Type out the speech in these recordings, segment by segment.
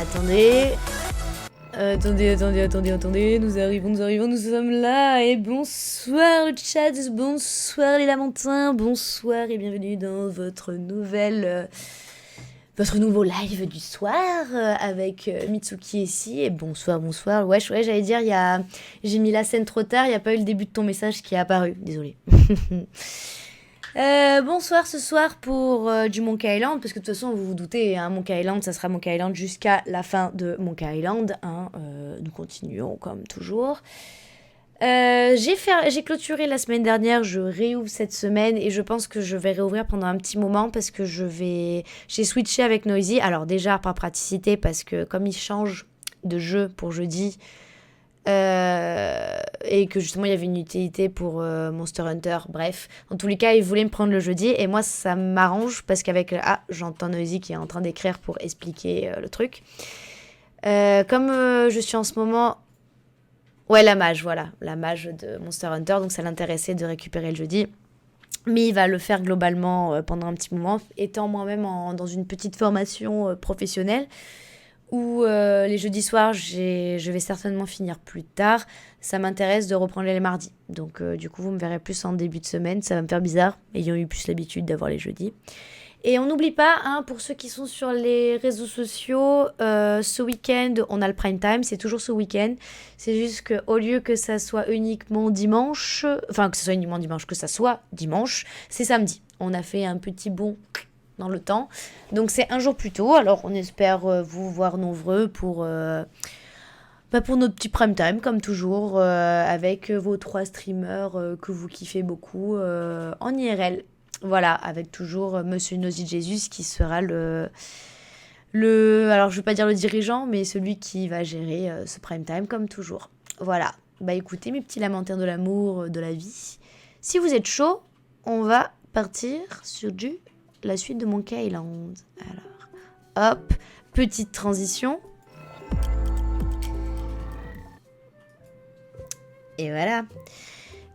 Attendez. Attendez, nous arrivons, nous sommes là, et bonsoir le chat, bonsoir les lamentins, bonsoir et bienvenue dans votre nouveau live du soir, avec Mitsuki ici, et bonsoir, ouais, j'allais dire, j'ai mis la scène trop tard, il n'y a pas eu le début de ton message qui est apparu, désolé. Bonsoir ce soir pour du Monkey Island, parce que de toute façon vous vous doutez, hein, Monkey Island ça sera Monkey Island jusqu'à la fin de Monkey Island, hein, nous continuons comme toujours. J'ai clôturé la semaine dernière, je réouvre cette semaine et je pense que je vais réouvrir pendant un petit moment parce que j'ai switché avec Noisy. Alors déjà par praticité parce que comme il change de jeu pour jeudi, et que justement il y avait une utilité pour Monster Hunter, bref, en tous les cas il voulait me prendre le jeudi et moi ça m'arrange parce qu'avec j'entends Noisy qui est en train d'écrire pour expliquer le truc, comme je suis en ce moment la mage de Monster Hunter, donc ça l'intéressait de récupérer le jeudi, mais il va le faire globalement pendant un petit moment, étant moi-même dans une petite formation professionnelle où les jeudis soirs, je vais certainement finir plus tard. Ça m'intéresse de reprendre les mardis. Donc du coup, vous me verrez plus en début de semaine. Ça va me faire bizarre, ayant eu plus l'habitude d'avoir les jeudis. Et on n'oublie pas, hein, pour ceux qui sont sur les réseaux sociaux, ce week-end, on a le prime time. C'est toujours ce week-end. C'est juste qu'au lieu que ça soit uniquement dimanche, que ça soit dimanche, c'est samedi. On a fait un petit bond dans le temps. Donc c'est un jour plus tôt. Alors on espère vous voir nombreux pour notre petit prime time comme toujours, avec vos 3 streamers que vous kiffez beaucoup en IRL. Voilà, avec toujours Monsieur Nosy Jesus qui sera alors je vais pas dire le dirigeant, mais celui qui va gérer ce prime time comme toujours. Voilà, bah écoutez mes petits lamentaires de l'amour, de la vie. Si vous êtes chaud, on va partir sur la suite de Monkey Island. Alors, hop, petite transition. Et voilà.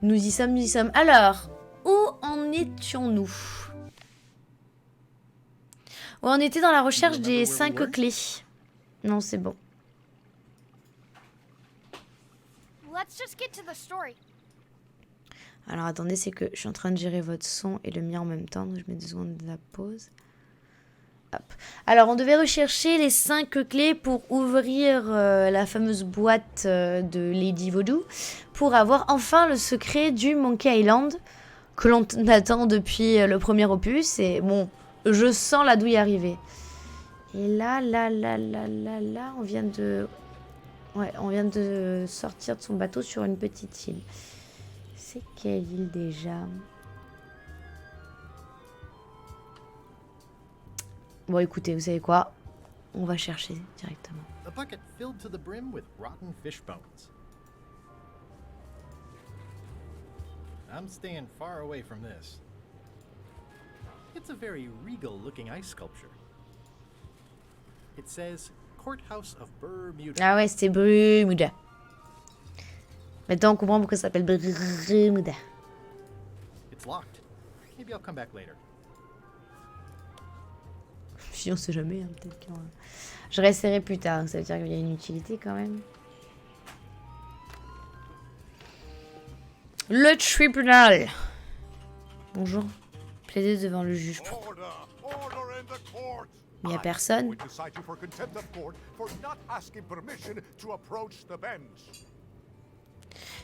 Nous y sommes. Alors, où en étions-nous ? On était dans la recherche des 5 clés. Non, c'est bon. Alors attendez, c'est que je suis en train de gérer votre son et le mien en même temps, donc je mets 2 secondes de la pause. Hop. Alors on devait rechercher les 5 clés pour ouvrir la fameuse boîte de Lady Voodoo, pour avoir enfin le secret du Monkey Island que l'on attend depuis le premier opus, et bon, je sens la douille arriver. Et là, on vient de sortir de son bateau sur une petite île. C'est quelle île déjà ? Bon, écoutez, vous savez quoi ? On va chercher directement. A bucket filled to the brim with rotten fish bones. I'm staying far away from this. It's a very regal-looking ice sculpture. It says Courthouse of Bermuda. Ah ouais, c'était Bermuda. Maintenant, on comprend pourquoi ça s'appelle Bermuda. It's locked. Maybe I'll come back later. Si on sait jamais, hein, peut-être que je resterai plus tard. Ça veut dire qu'il y a une utilité quand même. Le tribunal. Bonjour. Plaidez devant le juge. Il n'y a personne.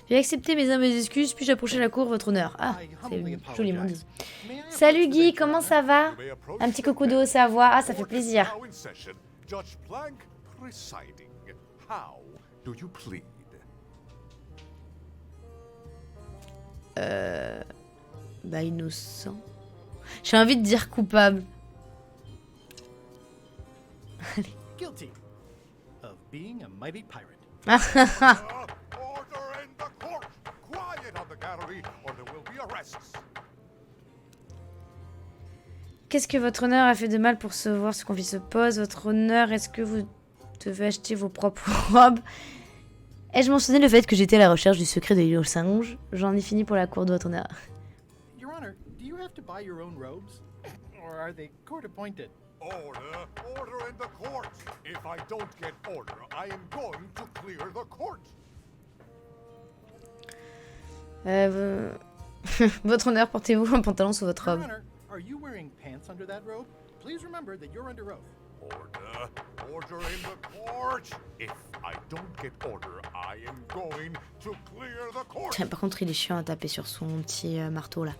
J'ai accepté mes excuses, puis j'approchais la cour, votre honneur. Ah, c'est joliment dit. Salut Guy, comment ça va ? Un petit coucou de Haute-Savoie. Ah, ça fait plaisir. Innocent. J'ai envie de dire coupable. Allez. Guilty of being a mighty pirate. Qu'est-ce que votre honneur a fait de mal pour savoir ce qu'on se pose ? Votre honneur, est-ce que vous devez acheter vos propres robes ? Ai-je mentionné le fait que j'étais à la recherche du secret de l'île aux singes ? J'en ai fini pour la cour de votre honneur. Your Honor, do you have to buy your own robes? Or are they court appointed? Order, order in the court. If I don't get order, I am going to clear the court. Votre honneur, portez-vous un pantalon sous votre Your robe. Honor, are you wearing pants under that robe? Please remember that you're under oath. Order, order in the court. If I don't get order, I am going to clear the court. Tiens, par contre, il est chiant à taper sur son petit marteau là.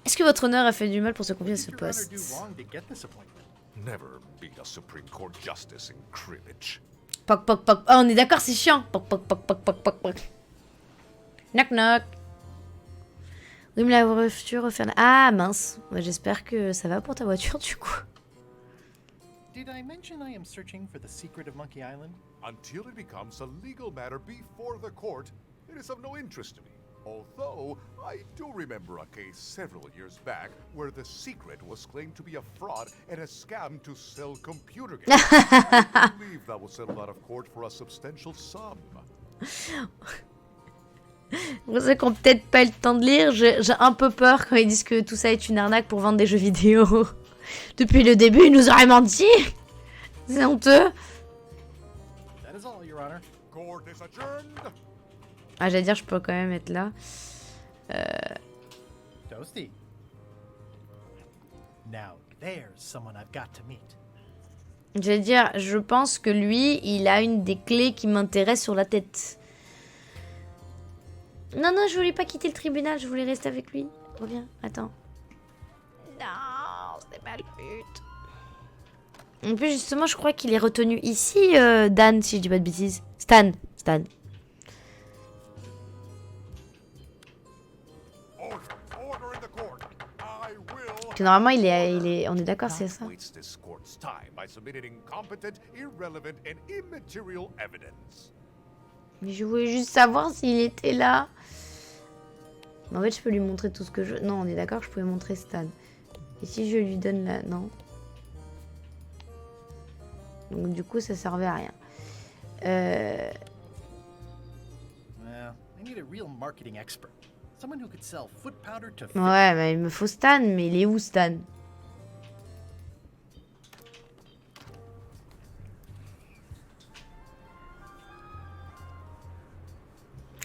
Est-ce que votre honneur a fait du mal pour se confier à ce What did Your Honor poste? do wrong to get this appointment? Never beat a Supreme Court justice in cribbage. Poc, poc, poc. Oh, on est d'accord, c'est chiant. Poc, poc, poc, poc, poc, poc, poc. Knock, knock. Oui, mais la voiture referme. Ah, mince. Ouais, j'espère que ça va pour ta voiture, du coup. Did I mention I am searching for the secret of Monkey Island? Until it becomes a legal matter before the court, it is of no interest to me. Although, I do remember a case several years back where the secret was claimed to be a fraud and a scam to sell computer games. I believe that was settled out of court for a substantial sum. Pour ceux qui n'ont peut-être pas eu le temps de lire, j'ai un peu peur quand ils disent que tout ça est une arnaque pour vendre des jeux vidéo. Depuis le début, ils nous auraient menti. C'est honteux. That is all, Your Honor. Court is adjourned. Ah, j'allais dire, je peux quand même être là. Toasty. Now, there's someone I've got to meet. J'allais dire, je pense que lui, il a une des clés qui m'intéresse sur la tête. Non, non, je voulais pas quitter le tribunal, je voulais rester avec lui. Reviens, attends. Non, c'est pas le but. En plus, justement, je crois qu'il est retenu ici, Dan, si je dis pas de bêtises. Stan. Order in the court. I will. Que normalement, on est d'accord, c'est ça. Waste this court's time by submitting incompetent, irrelevant, and immaterial evidence. Mais je voulais juste savoir s'il était là. Mais en fait, je peux lui montrer tout ce que je... Non, on est d'accord que je pouvais montrer Stan. Et si je lui donne la... Non. Donc du coup, ça servait à rien. Well, I need a real marketing expert. Someone who could sell foot powder to Ouais, bah, il me faut Stan, mais il est où Stan?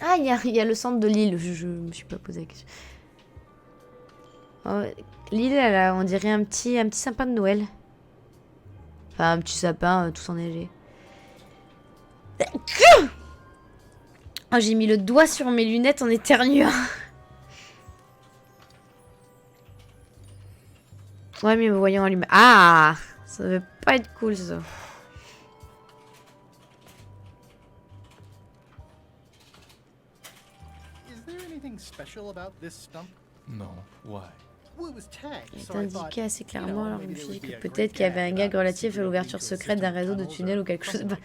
Ah, il y a le centre de l'île. Je me suis pas posé la question. Oh, l'île, on dirait un petit sapin de Noël. Enfin, un petit sapin tout enneigé. Oh, j'ai mis le doigt sur mes lunettes en éternuant. Ouais, mais voyons allumé. Ah, ça devait pas être cool, ça. Is there anything special about this stump? No, why? Well, it was tagged, Il est so I thought, indiqué assez you clairement, know, alors je me maybe suis there dit would be que a great peut-être qu'il y avait un gag about relatif à secret l'ouverture lead to secrète d'un réseau de tunnels tunnels or ou quelque chose. something.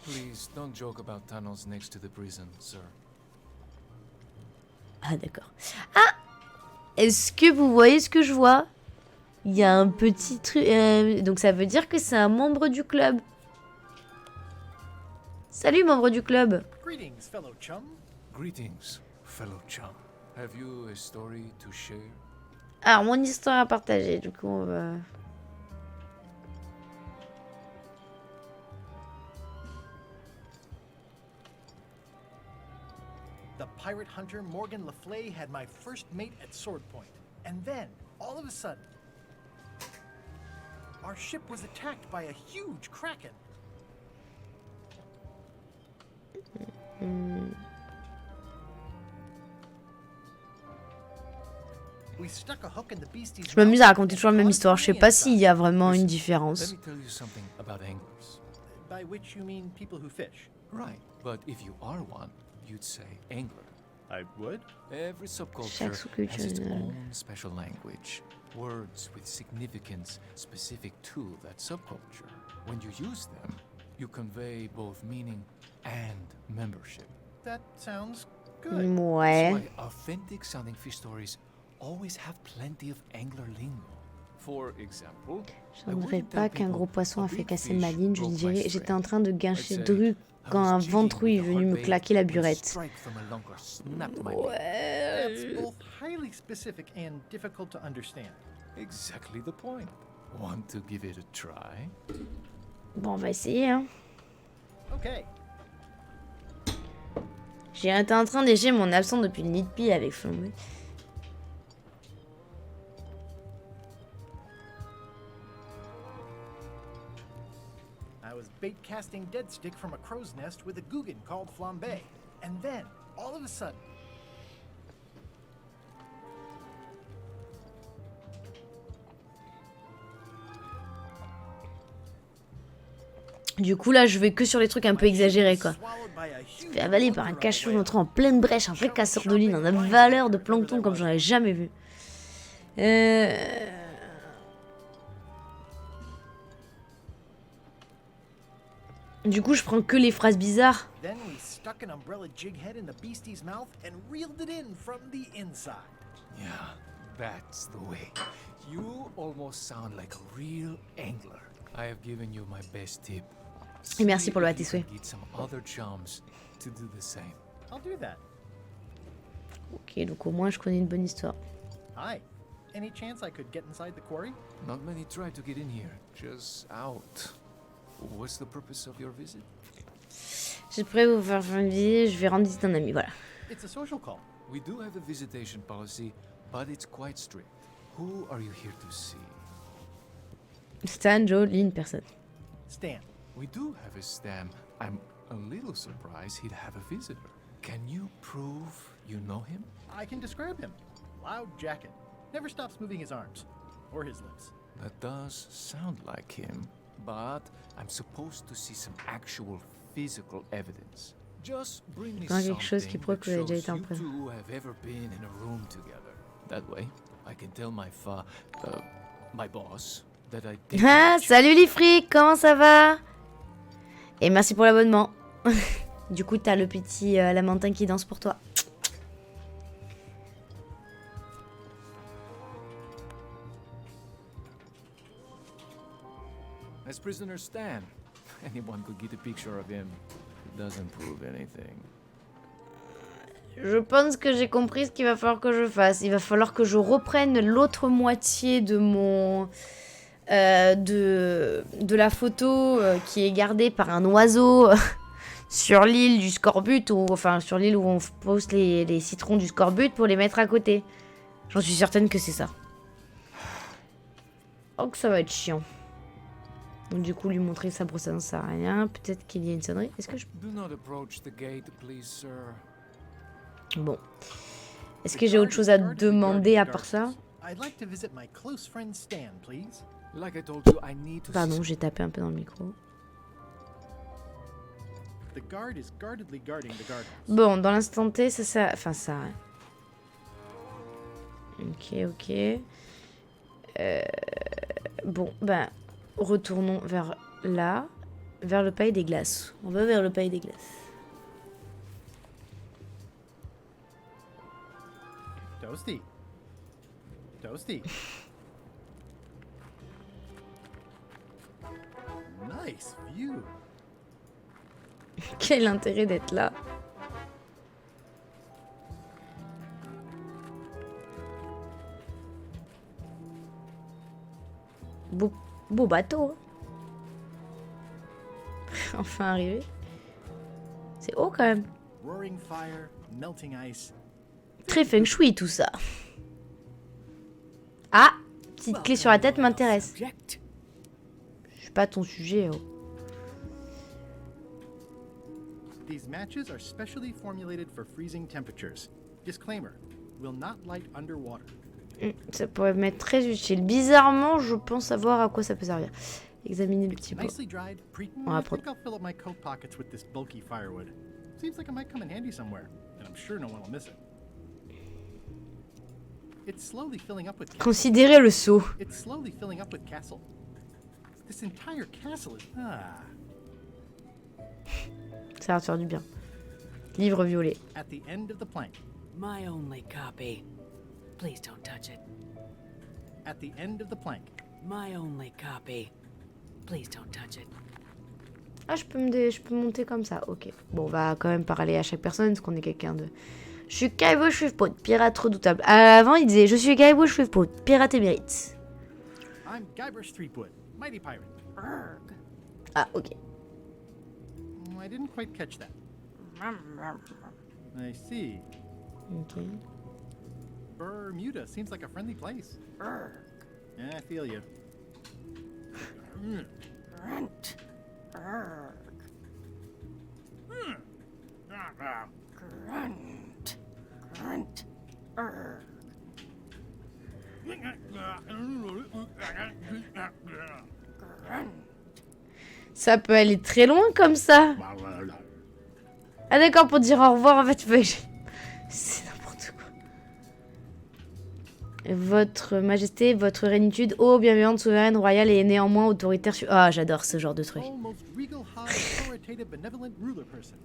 Please don't joke about tunnels next to the prison, sir. Ah, d'accord. Ah! Est-ce que vous voyez ce que je vois? Il y a un petit truc... donc ça veut dire que c'est un membre du club. Salut, membre du club. Greetings, fellow chum. Greetings, fellow chum. Have you a story to share? Alors, mon histoire à partager, du coup, on va... The pirate hunter Morgan Le Fay had my first mate at Sword Point. And then, all of a sudden, our ship was attacked by a huge kraken. We stuck a hook in the beastie's Je m'amuse à mouth raconter and toujours la même histoire. Je sais pas constantly s'il y a vraiment une Let différence. me tell you something about anglers. By which you mean people who fish. Right, but if you are one, you'd say angler. I would. Every subculture Chaque sous-culture has its a une langue. own special language, words with significance specific to that subculture. When you use them, you convey both meaning and membership. That sounds good. Ouais. That's why authentic sounding fish stories always have plenty of angler lingo. For example, Je ne dirais pas qu'un gros poisson a fait casser ma ligne. Je dirais, j'étais en train de gâcher Dru quand un ventrouille est venu me claquer la burette. That's both highly specific and difficult to understand. Exactly the point. Want to give it a try? Bon, on va essayer, hein. Okay. J'ai été en train d'écher mon absent depuis le nid de pie avec Flambé. I was bait casting dead stick from a crow's nest with a Guggen called Flambe. And then, all of a sudden, Du coup, là, je vais que sur les trucs un peu exagérés, quoi. Fait avaler par un cachot entrant en pleine brèche, un vrai casseur de ligne, en avaleur de plancton comme j'en avais jamais vu. Du coup, je prends que les phrases bizarres. then we stuck an umbrella jig head in the beastie's mouth and reeled it in from the inside. Yeah, that's the way. You almost sound like a real angler. I have given you my best tip. Et merci pour le See if you pâtisserie. can Get some other chums to do the same. I'll do that. Ok, donc au moins, je connais une bonne histoire. Hi. Any chance I could get inside the quarry? Not many try to get in here, just out. What's the purpose of your visit? Je pourrais vous faire une visite, je vais rendre visite à un ami, voilà. It's a social call. We do have a visitation policy, but it's quite strict. Who are you here to see? Stan, Joe, Lynn, personne. Stan. We do have a Stan. I'm a little surprised he'd have a visitor. Can you prove you know him? I can describe him. Loud jacket. Never stops moving his arms. Or his lips. That does sound like him, but I'm supposed to see some actual physical evidence. Just bring me Quand quelque chose qui something prouve that que vous avez déjà shows été en you présence. two have ever been in a room together. That way, I can tell my boss that I did. Ah, salut les frics, comment ça va? Et merci pour l'abonnement. Du coup, t'as le petit lamentin qui danse pour toi. As prisoner Stan, anyone could get a picture of him. It doesn't prove anything. Je pense que j'ai compris ce qu'il va falloir que je fasse. Il va falloir que je reprenne l'autre moitié de mon... de la photo qui est gardée par un oiseau sur l'île du scorbut, ou enfin sur l'île où on pose les citrons du scorbut pour les mettre à côté. J'en suis certaine que c'est ça. Oh que ça va être chiant. Donc du coup lui montrer sa brosse à dents ça sert à rien. Peut-être qu'il y a une sonnerie. Est-ce que je... Do not approach the gate, please, sir. Bon. Est-ce que j'ai autre chose à demander à part ça? I'd like to visit my close friend Stan, please. Like I told you, I need to. Pardon, j'ai tapé un peu dans le micro. The guard is guardedly guarding the guard. Bon, dans l'instant T, ça... Enfin, ça... Ok. Bon, ben... Retournons vers là. Vers le Palais des Glaces. On va vers le Palais des Glaces. Toasty. Toasty. Nice view. Quel intérêt d'être là? Beau bateau. Hein. Enfin arrivé. C'est haut quand même. Roaring fire, melting ice. Très feng shui tout ça. Ah, petite clé sur la tête m'intéresse. Je suis pas ton sujet. Oh. These matches are specially formulated for freezing temperatures. Disclaimer, will not light underwater. Ça pourrait m'être très utile. Bizarrement, je pense savoir à quoi ça peut servir. Examiner le petit pot. Nicely dried, On va I prendre. think I'll fill up my coat pockets with this bulky firewood. Seems like it might come in handy somewhere, and I'm sure no one will miss it. It's slowly filling up with castle. Considérez le seau. It's slowly filling up with castle. This entire castle is Ça va te faire du bien. Livre violet. at the end of the plank. My only copy. Please don't touch it. At the end of the plank. My only copy. Please don't touch it. Ah, je peux monter comme ça. Ok. Bon, on va quand même parler à chaque personne parce qu'on est quelqu'un de... Je suis Kaibo Swiftboat, pirate redoutable. Avant, il disait « Je suis Kaibo Swiftboat, pirate émérite. » I'm Guybrush Threepwood, mighty pirate. Berg. Ah, ok. Oh, I didn't quite catch that. I see. Ok. Bermuda seems like a friendly place. Berg. Yeah, I feel you. Grunt. Berg. Grunt. Grunt. Berg. Grunt. Ça peut aller très loin comme ça. Ah d'accord, pour dire au revoir, en fait, c'est n'importe quoi. Votre majesté, votre rénitude, ô bienveillante, souveraine, royale et néanmoins autoritaire. Ah, j'adore ce genre de truc. Almost regal, high, authoritative, benevolent ruler person.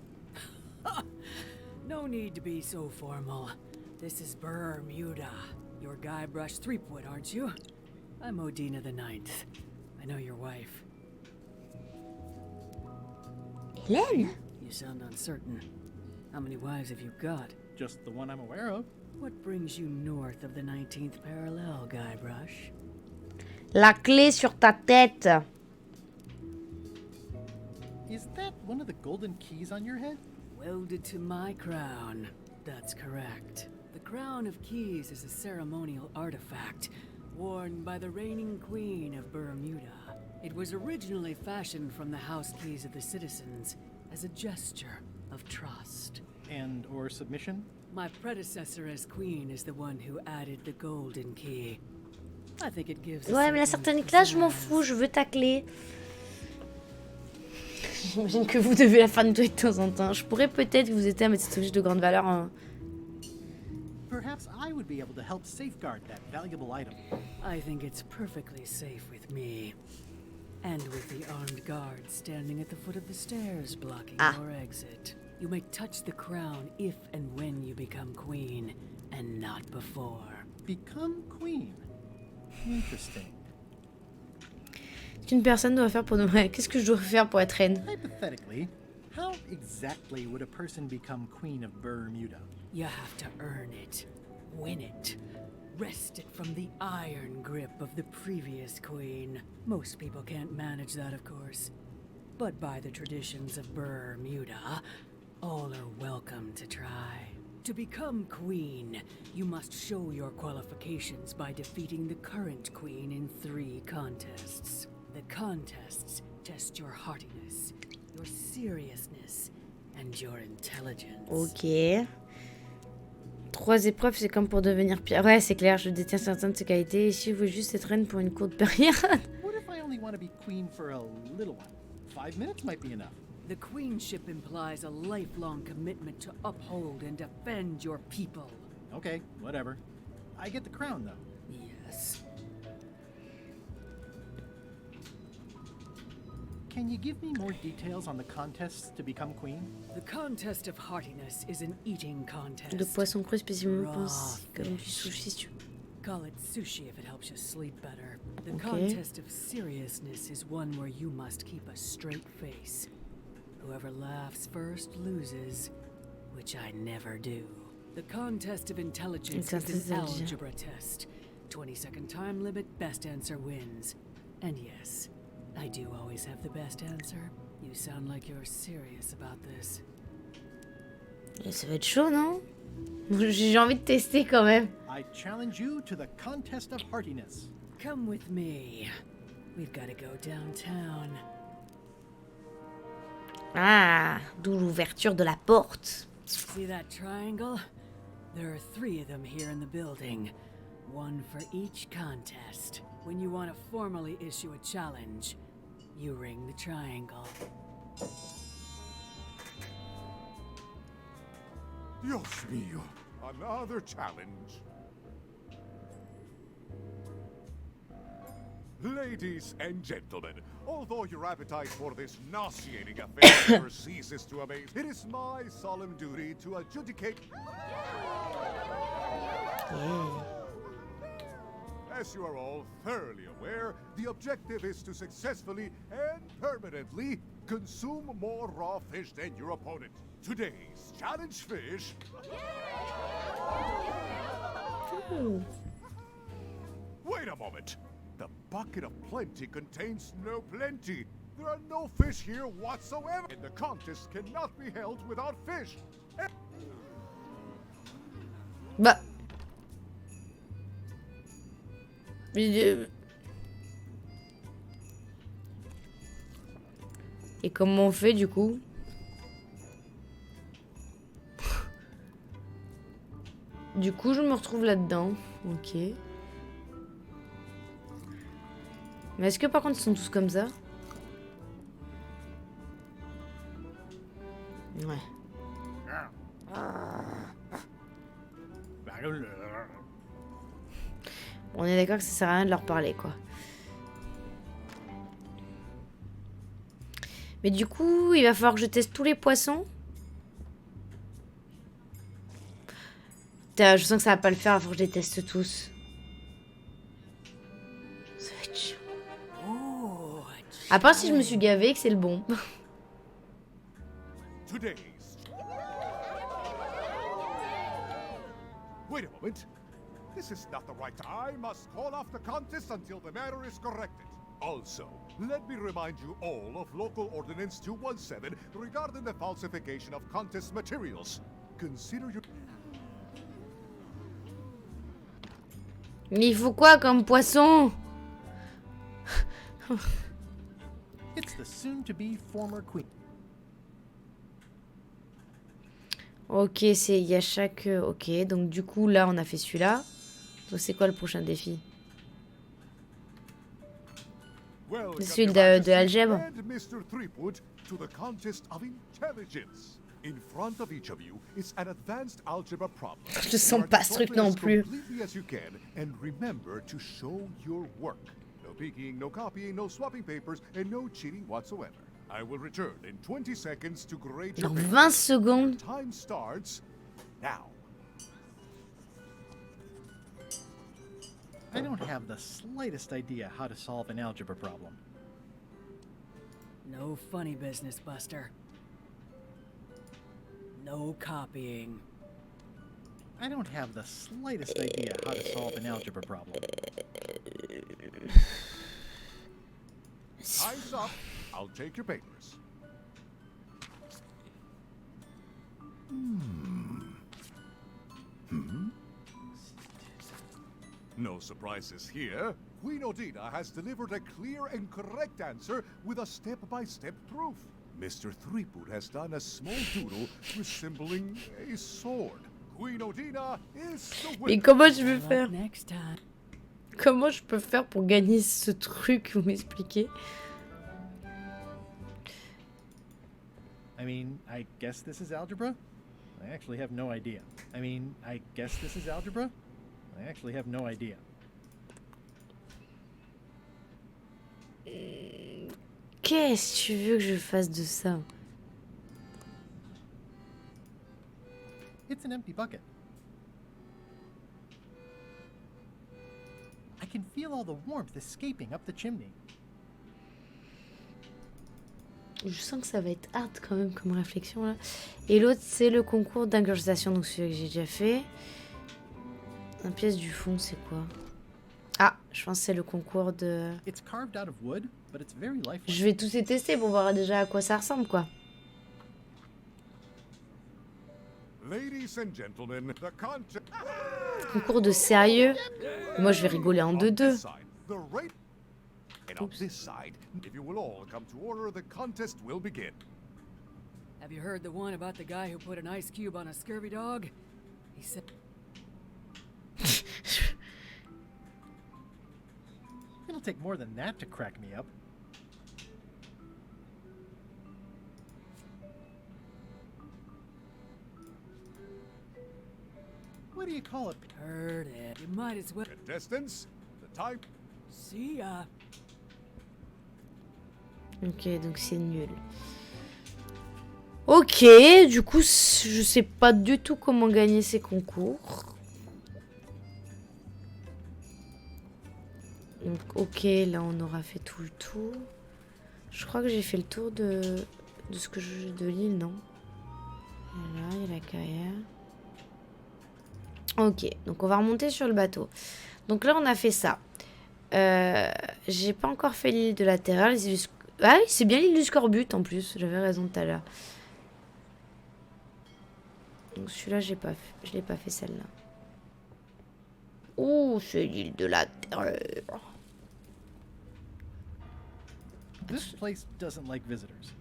No need to be so formal. This is Bermuda. You're Guybrush Threepwood, aren't you? I'm Odina the Ninth. I know your wife. Hélène? You sound uncertain. How many wives have you got? Just the one I'm aware of. What brings you north of the 19th parallel, Guybrush? La clé sur ta tête. Is that one of the golden keys on your head? Welded to my crown. That's correct. The Crown of Keys is a ceremonial artifact worn by the reigning queen of Bermuda. It was originally fashioned from the house keys of the citizens as a gesture of trust. And or submission? My predecessor as queen is the one who added the golden key. I think it gives a Ouais, mais la certain certaine classe, je m'en pizzazz. fous, je veux ta clé. J'imagine que vous devez la faire nettoyer de temps en temps. Je pourrais peut-être vous aider à mettre cet objet de grande valeur en... Perhaps I would be able to help safeguard that valuable item. I think it's perfectly safe with me. And with the armed guards standing at the foot of the stairs blocking Ah. your exit. You may touch the crown if and when you become queen, and not before. Become queen. Interesting. Qu'une personne doit faire pour nous... Qu'est-ce que je dois faire pour être reine? Hypothetically, how exactly would a person become queen of Bermuda? You have to earn it, win it, wrest it from the iron grip of the previous queen. Most people can't manage that, of course. But by the traditions of Bermuda, all are welcome to try. To become queen, you must show your qualifications by defeating the current queen in 3 contests. The contests test your heartiness, your seriousness, and your intelligence. Ok. 3 épreuves, c'est comme pour devenir pire. Ouais, c'est clair, je détiens certaines de ses qualités. Ici, vous voulez juste être reine pour une courte période. What if I only want to be queen for a little while? 5 minutes might be enough. The queenship implies a lifelong commitment to uphold and defend your people. Okay, whatever. I get the crown, though. Yes. Can you give me more details on the contests to become queen? The contest of heartiness is an eating contest. De poisson cru spécifiquement Raw pensé comme du fish. sushi. Si tu... Call it sushi if it helps you sleep better. The Okay. contest of seriousness is one where you must keep a straight face. Whoever laughs first loses, which I never do. The contest of intelligence is an Intelligence. algebra test. 20-second time limit, best answer wins. And yes, I do always have the best answer. You sound like you're serious about this. Et ça va être chaud, non? J'ai envie de tester quand même. I challenge you to the contest of heartiness. Come with me. We've got to go downtown. Ah, d'où l'ouverture de la porte. See that triangle? There are 3 of them here in the building. One for each contest. When you want to formally issue a challenge, you ring the triangle. Dios mío, another challenge. Ladies and gentlemen, although your appetite for this nauseating affair never ceases to amaze, it is my solemn duty to adjudicate. As you are all thoroughly aware, the objective is to successfully and permanently consume more raw fish than your opponent. Today's challenge fish. Wait a moment. The bucket of plenty contains no plenty. There are no fish here whatsoever. And the contest cannot be held without fish. Bah. Mais, et comment on fait du coup? Du coup, je me retrouve là-dedans. Ok. Mais est-ce que par contre, ils sont tous comme ça? Ouais. On est d'accord que ça sert à rien de leur parler, quoi. Mais du coup, il va falloir que je teste tous les poissons. Putain, je sens que ça va pas le faire, il faut que je les teste tous. Ça va être chiant. Oh, À part si je me suis gavé que c'est le bon. Today's. Wait a moment. This is not the right time. I must call off the contest until the matter is corrected. Also, let me remind you all of Local Ordinance 217 regarding the falsification of contest materials. Consider your... Mais il faut quoi comme poisson? It's the soon-to-be former queen. Ok, c'est il y a chaque... Ok, donc du coup, là, on a fait celui-là. Donc c'est quoi le prochain défi? Welcome, C'est celui Your de Majesty, l'algèbre. and Mr. Threepwood to the contest of intelligence. In front of each of you is an advanced algebra problem. Je sens pas ce truc non plus. Completely as you can, and remember to show your work. No peeking, no copying, no swapping papers, and no cheating whatsoever. I will return in 20 seconds to grade your Dans papers. 20 secondes. Time starts now. I don't have the slightest idea how to solve an algebra problem. no funny business, Buster. No copying. I don't have the slightest idea how to solve an algebra problem. Time's up. I'll take your papers. No surprises here. Queen Odina has delivered a clear and correct answer with a step-by-step proof. Mr. Threepwood has done a small doodle resembling a sword. Queen Odina is the Mais winner. comment je vais Good faire? luck next time. Comment je peux faire pour gagner ce truc? Vous m'expliquez? I mean, I guess this is algebra? I actually have no idea. I mean, I guess this is algebra? I actually have no idea. Qu'est-ce que tu veux que je fasse de ça? It's an empty bucket. I can feel all the warmth escaping up the chimney. Je sens que ça va être hard quand même comme réflexion là. Et l'autre c'est le concours d'ingurgitation, donc celui que j'ai déjà fait. Un pièce du fond, c'est quoi? Ah, je pense que c'est le concours de... It's carved out of wood, but it's very lifelike. Je vais tous les tester pour voir déjà à quoi ça ressemble quoi. Ladies and gentlemen, the contest. Concours de sérieux. Moi je vais rigoler en On deux-deux. this side, the right. And on this side, if you will all come to order, the contest will begin. Have you heard the one about the guy who put an ice cube on a scurvy dog? He said... It'll take more than that to crack me up. What do you call it? Heard it. You might as well... Contestants, the time. See ya. Ok, donc c'est nul. Ok, du coup, je sais pas du tout comment gagner ces concours. Donc, ok, là, on aura fait tout le tour. Je crois que j'ai fait le tour de ce que de l'île, non? Et là, il y a la carrière. Ok, donc on va remonter sur le bateau. Donc là, on a fait ça. J'ai pas encore fait l'île de la Terreur. Ah oui, c'est bien l'île du Scorbut en plus. J'avais raison tout à l'heure. Donc celui-là, je l'ai pas fait celle-là. Oh, c'est l'île de la Terreur. This place doesn't like visitors.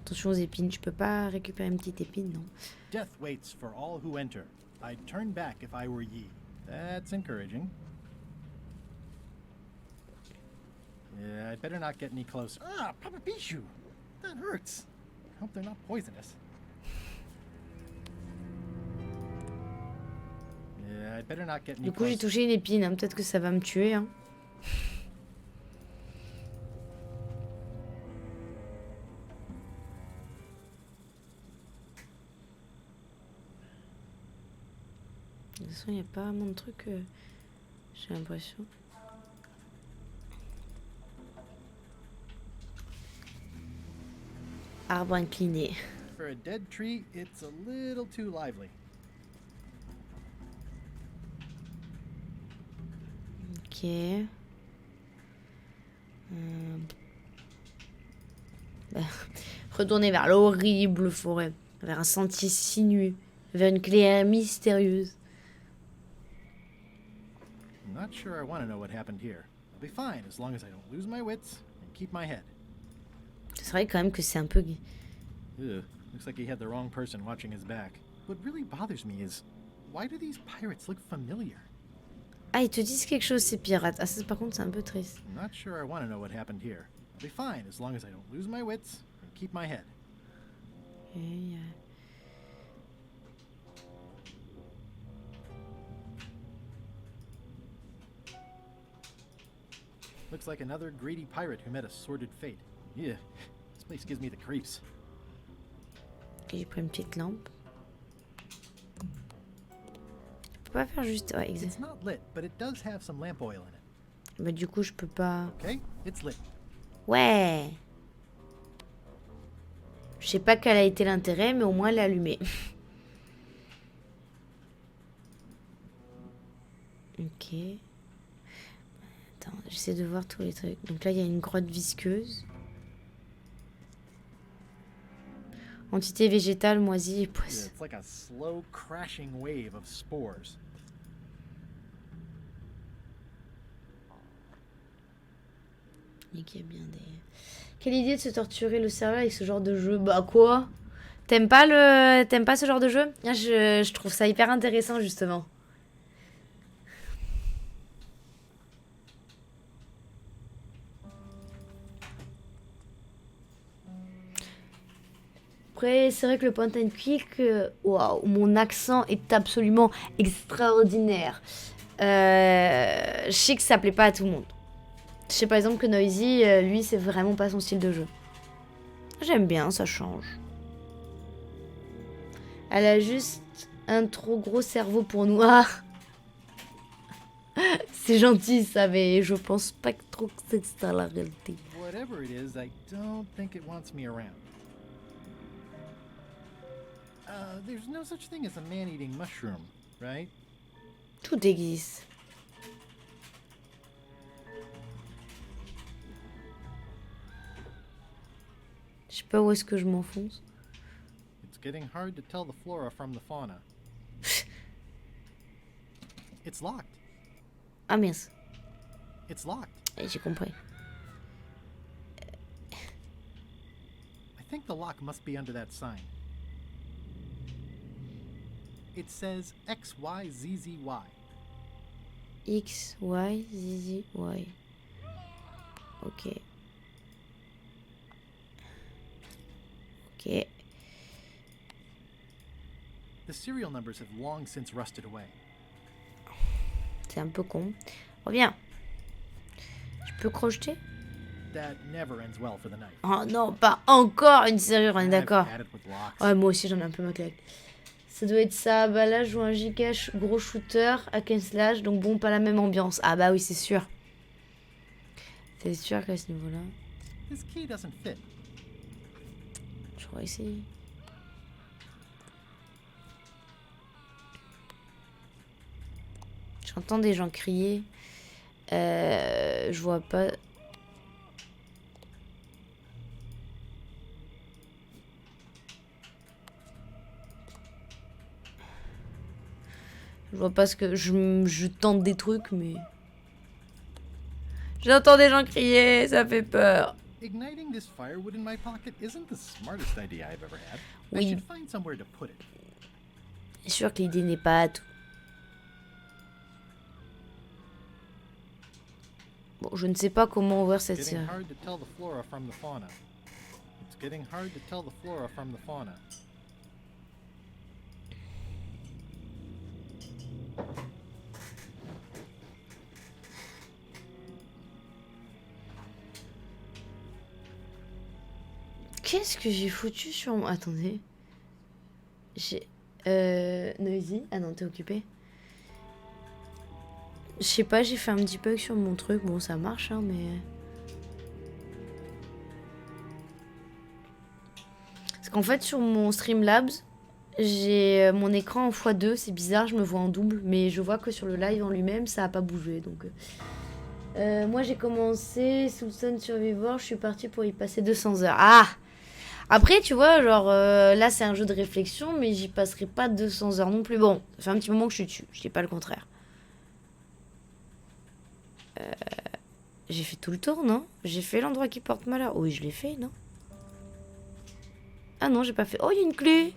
Attention aux épines. Je peux pas récupérer une petite épine, non? Death waits for all who enter. I'd turn back if I were ye. That's encouraging. Yeah, I'd better not get any closer. Ah, Papa Pichu! That hurts. I hope they're not poisonous. Yeah, I'd better not get any Du coup, j'ai closer. touché une épine. Hein. Peut-être que ça va me tuer. Hein. De toute façon, il n'y a pas vraiment de truc. J'ai l'impression. Arbre incliné. For a dead tree, it's a little too lively. Ok. Bah, retourner vers l'horrible forêt. Vers un sentier sinueux. Vers une clairière mystérieuse. I'm not sure I want to know what happened here. I'll be fine as long as I don't lose my wits and keep my head. C'est vrai quand même que c'est un peu... Ugh, looks like he had the wrong person watching his back. What really bothers me is, why do these pirates look familiar? Ah, ils te disent quelque chose, ces pirates. Ah, ça, par contre, c'est un peu triste. I'm not sure I want to know what happened here. I'll be fine as long as I don't lose my wits and keep my head. Et, Looks like another greedy pirate who met a sordid fate. Yeah, this place gives me the creeps. Ok, j'ai pris une petite lampe. Je peux pas faire juste... Ouais, exact. It's not lit, but it does have some lamp oil in it. Bah, du coup, je peux pas... Okay, it's lit. Ouais. Je sais pas quel a été l'intérêt, mais au moins, elle est allumée. Ok. Attends, j'essaie de voir tous les trucs. Donc là, il y a une grotte visqueuse. Entité végétale, moisie et Yeah, poisson. it's like a slow crashing wave of spores. Et qu'il y a bien des... Quelle idée de se torturer le cerveau avec ce genre de jeu. Bah quoi? T'aimes pas ce genre de jeu? Ah, je trouve ça hyper intéressant justement. Après, c'est vrai que le point and click, waouh, mon accent est absolument extraordinaire. Je sais que ça plaît pas à tout le monde. Je sais par exemple que Noisy, lui, c'est vraiment pas son style de jeu. J'aime bien, ça change. Elle a juste un trop gros cerveau pour nous. Ah c'est gentil ça, mais je pense pas que trop que c'est ça la réalité. Whatever it is, I don't think it wants me around. There's no such thing as a man-eating mushroom, right? Tout existe. Je sais pas où est-ce que je m'enfonce. It's getting hard to tell the flora from the fauna. It's locked. Ah mince, It's locked. j'ai compris. I think the lock must be under that sign. It says XYZZY. X, Y, Z, Z, Y. Ok. Ok. The serial numbers have long since rusted away. C'est un peu con. Reviens. Je peux crocheter? That never ends well for the knife. Oh non, pas encore une serrure, on est d'accord. I've had it with locks. Ouais, moi aussi j'en ai un peu ma claque. Ça doit être ça. Bah là, je joue un giga gros shooter à 15 slash. Donc bon, pas la même ambiance. Ah bah oui, c'est sûr. C'est sûr qu'à ce niveau-là. This key doesn't fit. Je crois essayer. J'entends des gens crier. Je vois pas... Je vois pas ce que... Je tente des trucs, mais... J'entends des gens crier, ça fait peur. Igniting this firewood in my pocket isn't the smartest idea I've ever had. Oui. I should find somewhere to put it. C'est sûr que l'idée n'est pas à tout. Bon, je ne sais pas comment ouvrir cette... It's getting hard to tell the flora from the fauna. It's getting hard to tell the flora from the fauna. Qu'est-ce que j'ai foutu sur moi? Attendez. J'ai... Noisy? Ah non, t'es occupé. Je sais pas, j'ai fait un petit bug sur mon truc. Bon, ça marche, hein, mais... Parce qu'en fait, sur mon Streamlabs, j'ai mon écran en x2. C'est bizarre, je me vois en double. Mais je vois que sur le live en lui-même, ça a pas bougé, donc... moi, j'ai commencé Soulstone Survivor. Je suis partie pour y passer 200 heures. Ah! Après, tu vois, genre, là, c'est un jeu de réflexion, mais j'y passerai pas 200 heures non plus. Bon, ça fait un petit moment que je suis dessus, je dis pas le contraire. J'ai fait tout le tour, non? J'ai fait l'endroit qui porte malheur. Oui, je l'ai fait, non? Ah non, j'ai pas fait. Oh, il y a une clé!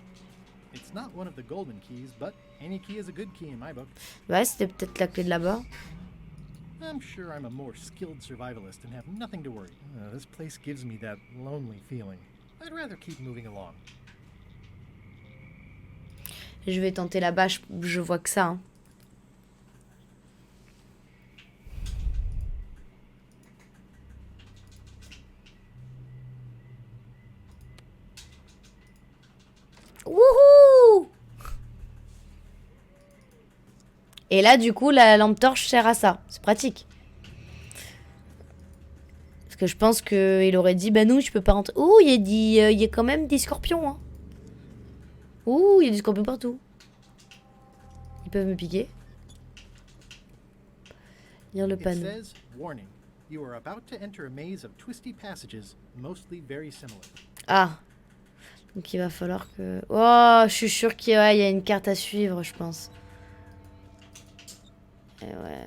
It's not one of the golden keys, but any key is a good key in my book. Ouais, c'était peut-être la clé de là-bas. I'm sure I'm a more skilled survivalist and have nothing to worry. This place gives me that lonely feeling. I'd rather keep moving along. Je vais tenter là-bas, je vois que ça, hein. Wouhou! Et là, du coup, la lampe torche sert à ça. C'est pratique. Parce que je pense qu'il aurait dit, bah non, je peux pas rentrer. Ouh, il y a quand même des scorpions, hein. Ouh, il y a des scorpions partout. Ils peuvent me piquer. Lire le It panneau. says, warning, you are about to enter a maze of twisty passages, mostly very similar. Ah. Donc il va falloir que... Oh, je suis sûre qu'il y a une carte à suivre, je pense. Et ouais.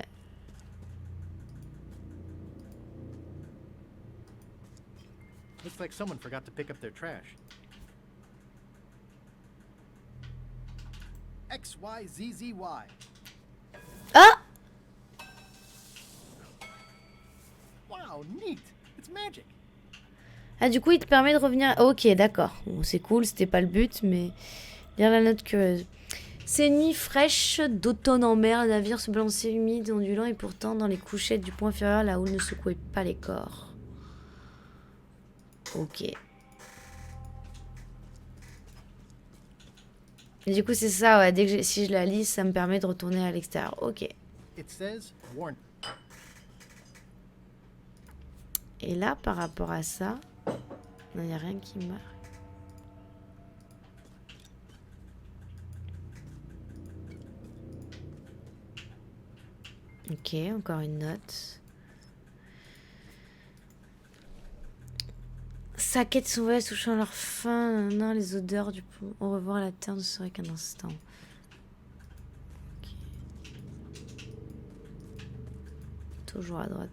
Looks like someone forgot to pick up their trash. XYZZY. Ah! Wow, neat! It's magic! Ah, du coup, il te permet de revenir... Ok, d'accord. Bon, c'est cool, c'était pas le but, mais... Lire la note curieuse. C'est une nuit fraîche d'automne en mer. Le navire se balançait humide, ondulant, et pourtant, dans les couchettes du pont inférieur, la houle ne secouait pas les corps. Ok. Et du coup, c'est ça, ouais. Dès que si je la lis, ça me permet de retourner à l'extérieur. Ok. It says, warning. Et là, par rapport à ça... Non, il n'y a rien qui marche. Ok, encore une note. Sa quête sont vraies, touchant leur faim. Non, les odeurs du pont. Au revoir, la terre ne serait qu'un instant. Ok. Toujours à droite.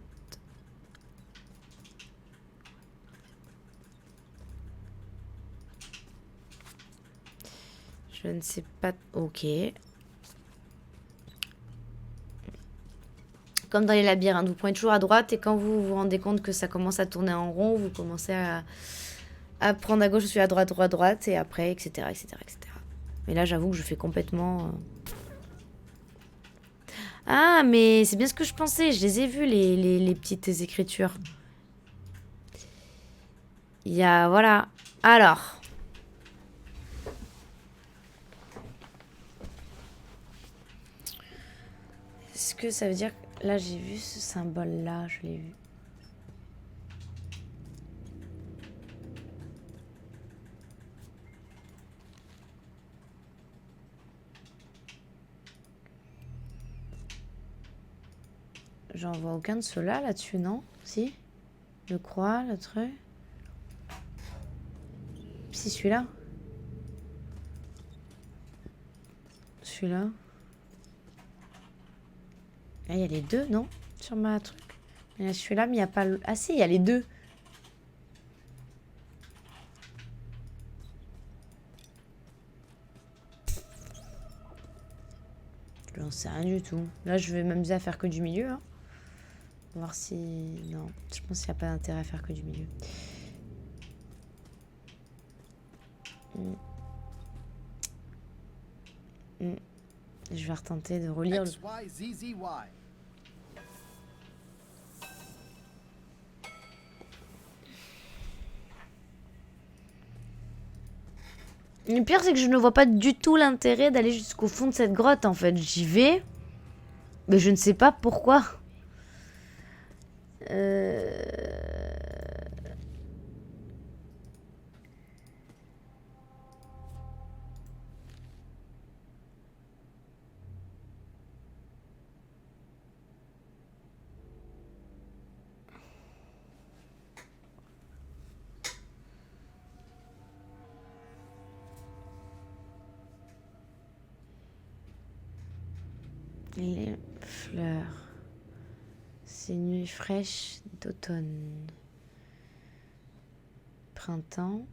Je ne sais pas... Ok. Comme dans les labyrinthes, vous prenez toujours à droite et quand vous vous rendez compte que ça commence à tourner en rond, vous commencez à prendre à gauche, je suis à droite, droite, droite, et après, etc., etc., etc. Mais là, j'avoue que je fais complètement... Ah, mais c'est bien ce que je pensais. Je les ai vus, les petites écritures. Il y a... Voilà. Alors... Est-ce que ça veut dire... Là, j'ai vu ce symbole-là, je l'ai vu. J'en vois aucun de ceux-là là-dessus, non? Si? Le croix, le truc. Si, celui-là. Celui-là. Ah, il y a les deux, non? Sur ma truc. Il y a celui-là, mais il n'y a pas le... Ah si, il y a les deux. J'en sais rien du tout. Là, je vais m'amuser à faire que du milieu. Hein. Voir si... Non, je pense qu'il n'y a pas d'intérêt à faire que du milieu. Je vais retenter de relire. XYZZY. Le pire, c'est que je ne vois pas du tout l'intérêt d'aller jusqu'au fond de cette grotte, en fait. J'y vais, mais je ne sais pas pourquoi. Les fleurs. C'est une nuit fraîche d'automne. Printemps.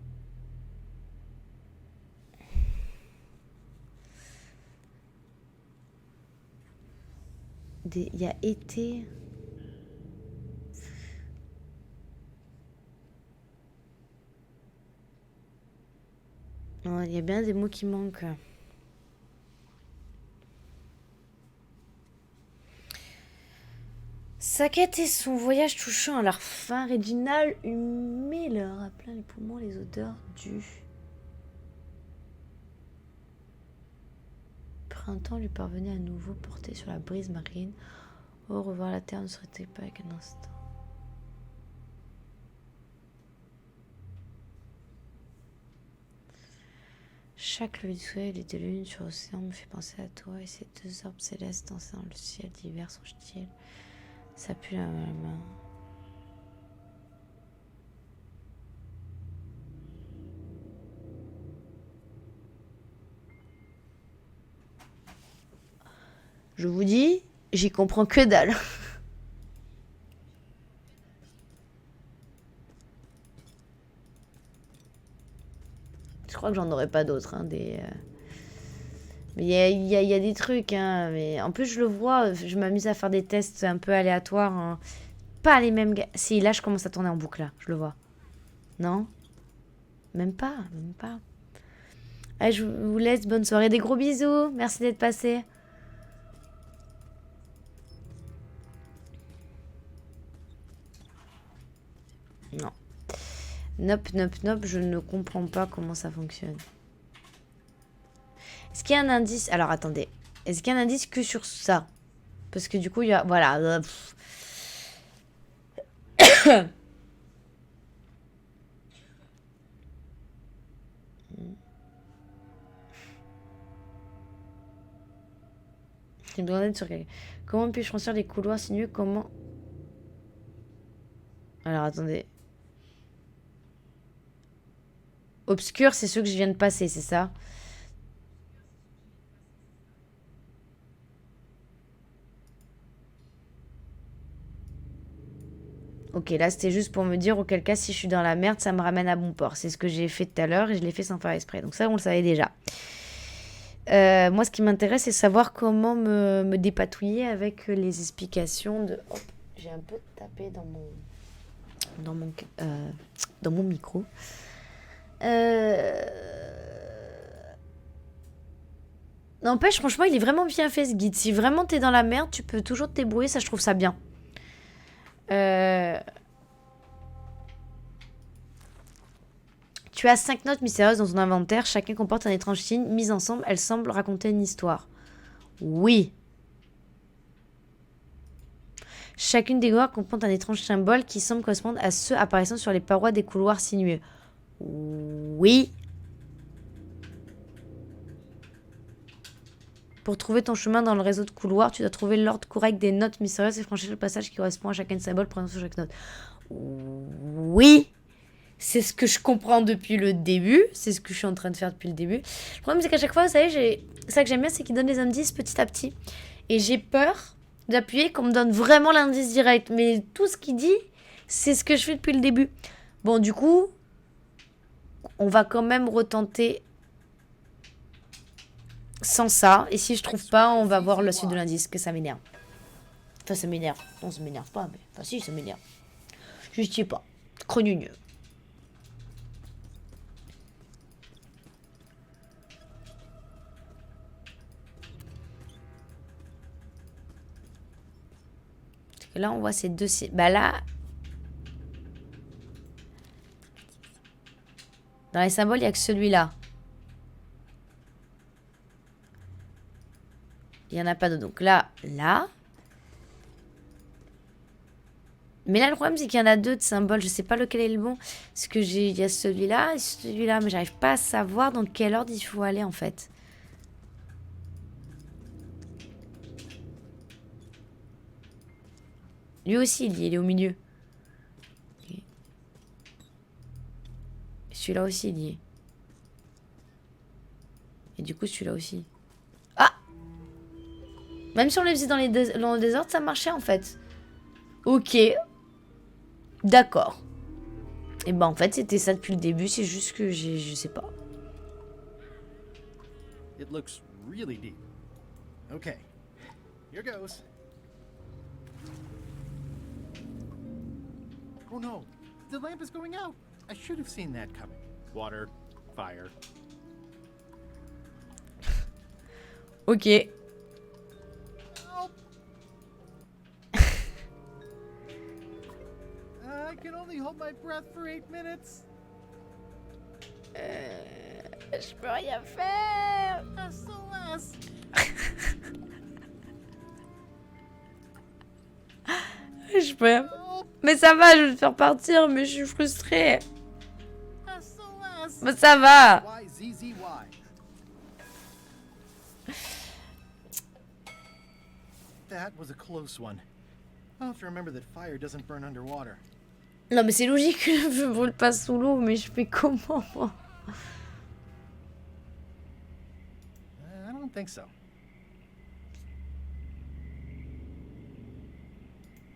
Il y a été. Il y a bien des mots qui manquent. Sa quête et son voyage touchant à leur fin, Reginald humait leur à plein les poumons les odeurs du printemps lui parvenait à nouveau porté sur la brise marine. Oh, revoir la terre ne serait-il pas qu'un instant. Chaque lever du soleil et de lune sur l'océan me fait penser à toi et ces deux orbes célestes dansant dans le ciel d'hiver sont-ils. Ça pue la main. Je vous dis, j'y comprends que dalle. Je crois que j'en aurais pas d'autres. Hein, Mais il y a des trucs. Hein, mais en plus, je le vois. Je m'amuse à faire des tests un peu aléatoires. Hein. Pas les mêmes gars. Si, là, je commence à tourner en boucle. Là, je le vois. Non? Même pas. Même pas. Allez, je vous laisse. Bonne soirée. Des gros bisous. Merci d'être passé. Non. Nope, nope, nope. Je ne comprends pas comment ça fonctionne. Est-ce qu'il y a un indice? Alors, attendez. Est-ce qu'il y a un indice que sur ça? Parce que du coup, il y a... Voilà. J'ai besoin d'aide sur quelqu'un. Comment puis-je franchir les couloirs sinueux? Comment... Alors, attendez. Obscur, c'est ceux que je viens de passer, c'est ça? Ok, là, c'était juste pour me dire auquel cas, si je suis dans la merde, ça me ramène à bon port. C'est ce que j'ai fait tout à l'heure et je l'ai fait sans faire exprès. Donc ça, on le savait déjà. Moi, ce qui m'intéresse, c'est savoir comment me dépatouiller avec les explications de... Hop, j'ai un peu tapé dans mon micro. N'empêche, franchement, il est vraiment bien fait, ce guide. Si vraiment t'es dans la merde, tu peux toujours te débrouiller. Ça, je trouve ça bien. Tu as 5 notes mystérieuses dans ton inventaire. Chacun comporte un étrange signe. Mise ensemble, elles semblent raconter une histoire. Oui. Chacune des gloires comporte un étrange symbole qui semble correspondre à ceux apparaissant sur les parois des couloirs sinueux. Oui. Pour trouver ton chemin dans le réseau de couloirs, tu dois trouver l'ordre correct des notes mystérieuses et franchir le passage qui correspond à chacun des symboles présents sur chaque note. Oui, c'est ce que je comprends depuis le début. C'est ce que je suis en train de faire depuis le début. Le problème, c'est qu'à chaque fois, vous savez, ça que j'aime bien, c'est qu'il donne les indices petit à petit. Et j'ai peur d'appuyer qu'on me donne vraiment l'indice direct. Mais tout ce qu'il dit, c'est ce que je fais depuis le début. Bon, du coup, on va quand même retenter sans ça. Et si je trouve pas, on va voir la suite de l'indice, que ça m'énerve. Enfin, ça m'énerve. Non, ça m'énerve pas, mais... Enfin, si, ça m'énerve. Je sais pas. Cronugneux. Parce que là, on voit ces deux... Bah là... Dans les symboles, il n'y a que celui-là. Il n'y en a pas d'autre. Donc là, là... Mais là, le problème, c'est qu'il y en a deux de symboles. Je sais pas lequel est le bon. Parce que il y a celui-là et celui-là. Mais j'arrive pas à savoir dans quel ordre il faut aller, en fait. Lui aussi, il est au milieu. Okay. Celui-là aussi, il y est. Et du coup, celui-là aussi. Ah! Même si on les faisait dans le désordre, ça marchait, en fait. Ok. D'accord. Et ben en fait c'était ça depuis le début, c'est juste que je sais pas. It looks really deep. Okay, here goes. Oh no, the lamp is going out. I should have seen that coming. Water, fire. Ok. I can only hold my breath for 8 minutes. Je peux rien faire. SOS. Je peux rien. Mais ça va, je vais te faire partir, mais je suis frustrée. SOS. Mais ça va. YZZY. That was a close one. I'll have to remember that fire doesn't burn underwater. Non mais c'est logique que le feu brûle pas sous l'eau, mais je fais comment moi? I don't think so.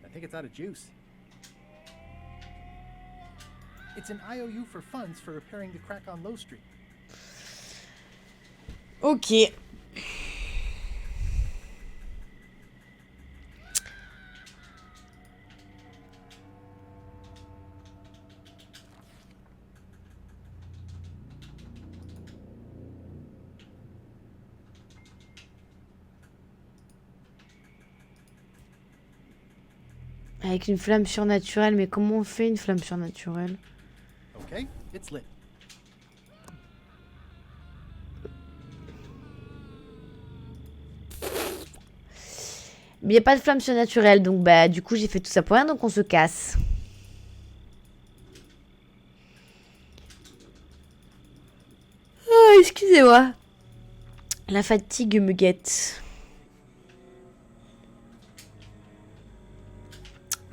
I think it's out of juice. It's an IOU for funds for repairing the crack on Low Street. Ok. Avec une flamme surnaturelle, mais comment on fait une flamme surnaturelle? Okay, it's lit. Mais il n'y a pas de flamme surnaturelle, donc bah du coup j'ai fait tout ça pour rien, donc on se casse. Oh, excusez-moi. La fatigue me guette.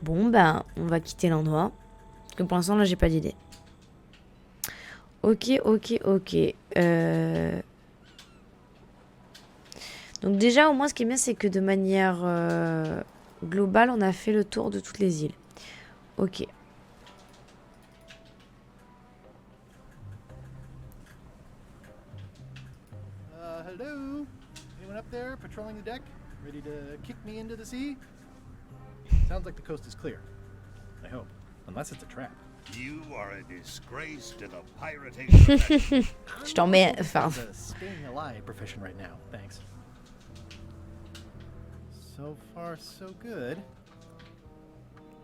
Bon, ben, on va quitter l'endroit. Parce que pour l'instant, là, j'ai pas d'idée. Ok. Donc déjà, au moins, ce qui est bien, c'est que de manière globale, on a fait le tour de toutes les îles. Ok. Hello? Anyone up there patrolling the deck? Ready to kick me into the sea? Sounds like the coast is clear. I hope. Unless it's a trap. You are a disgrace to the pirating profession. Je t'en mets... Enfin... It's a staying alive profession right now. Thanks. So far, so good.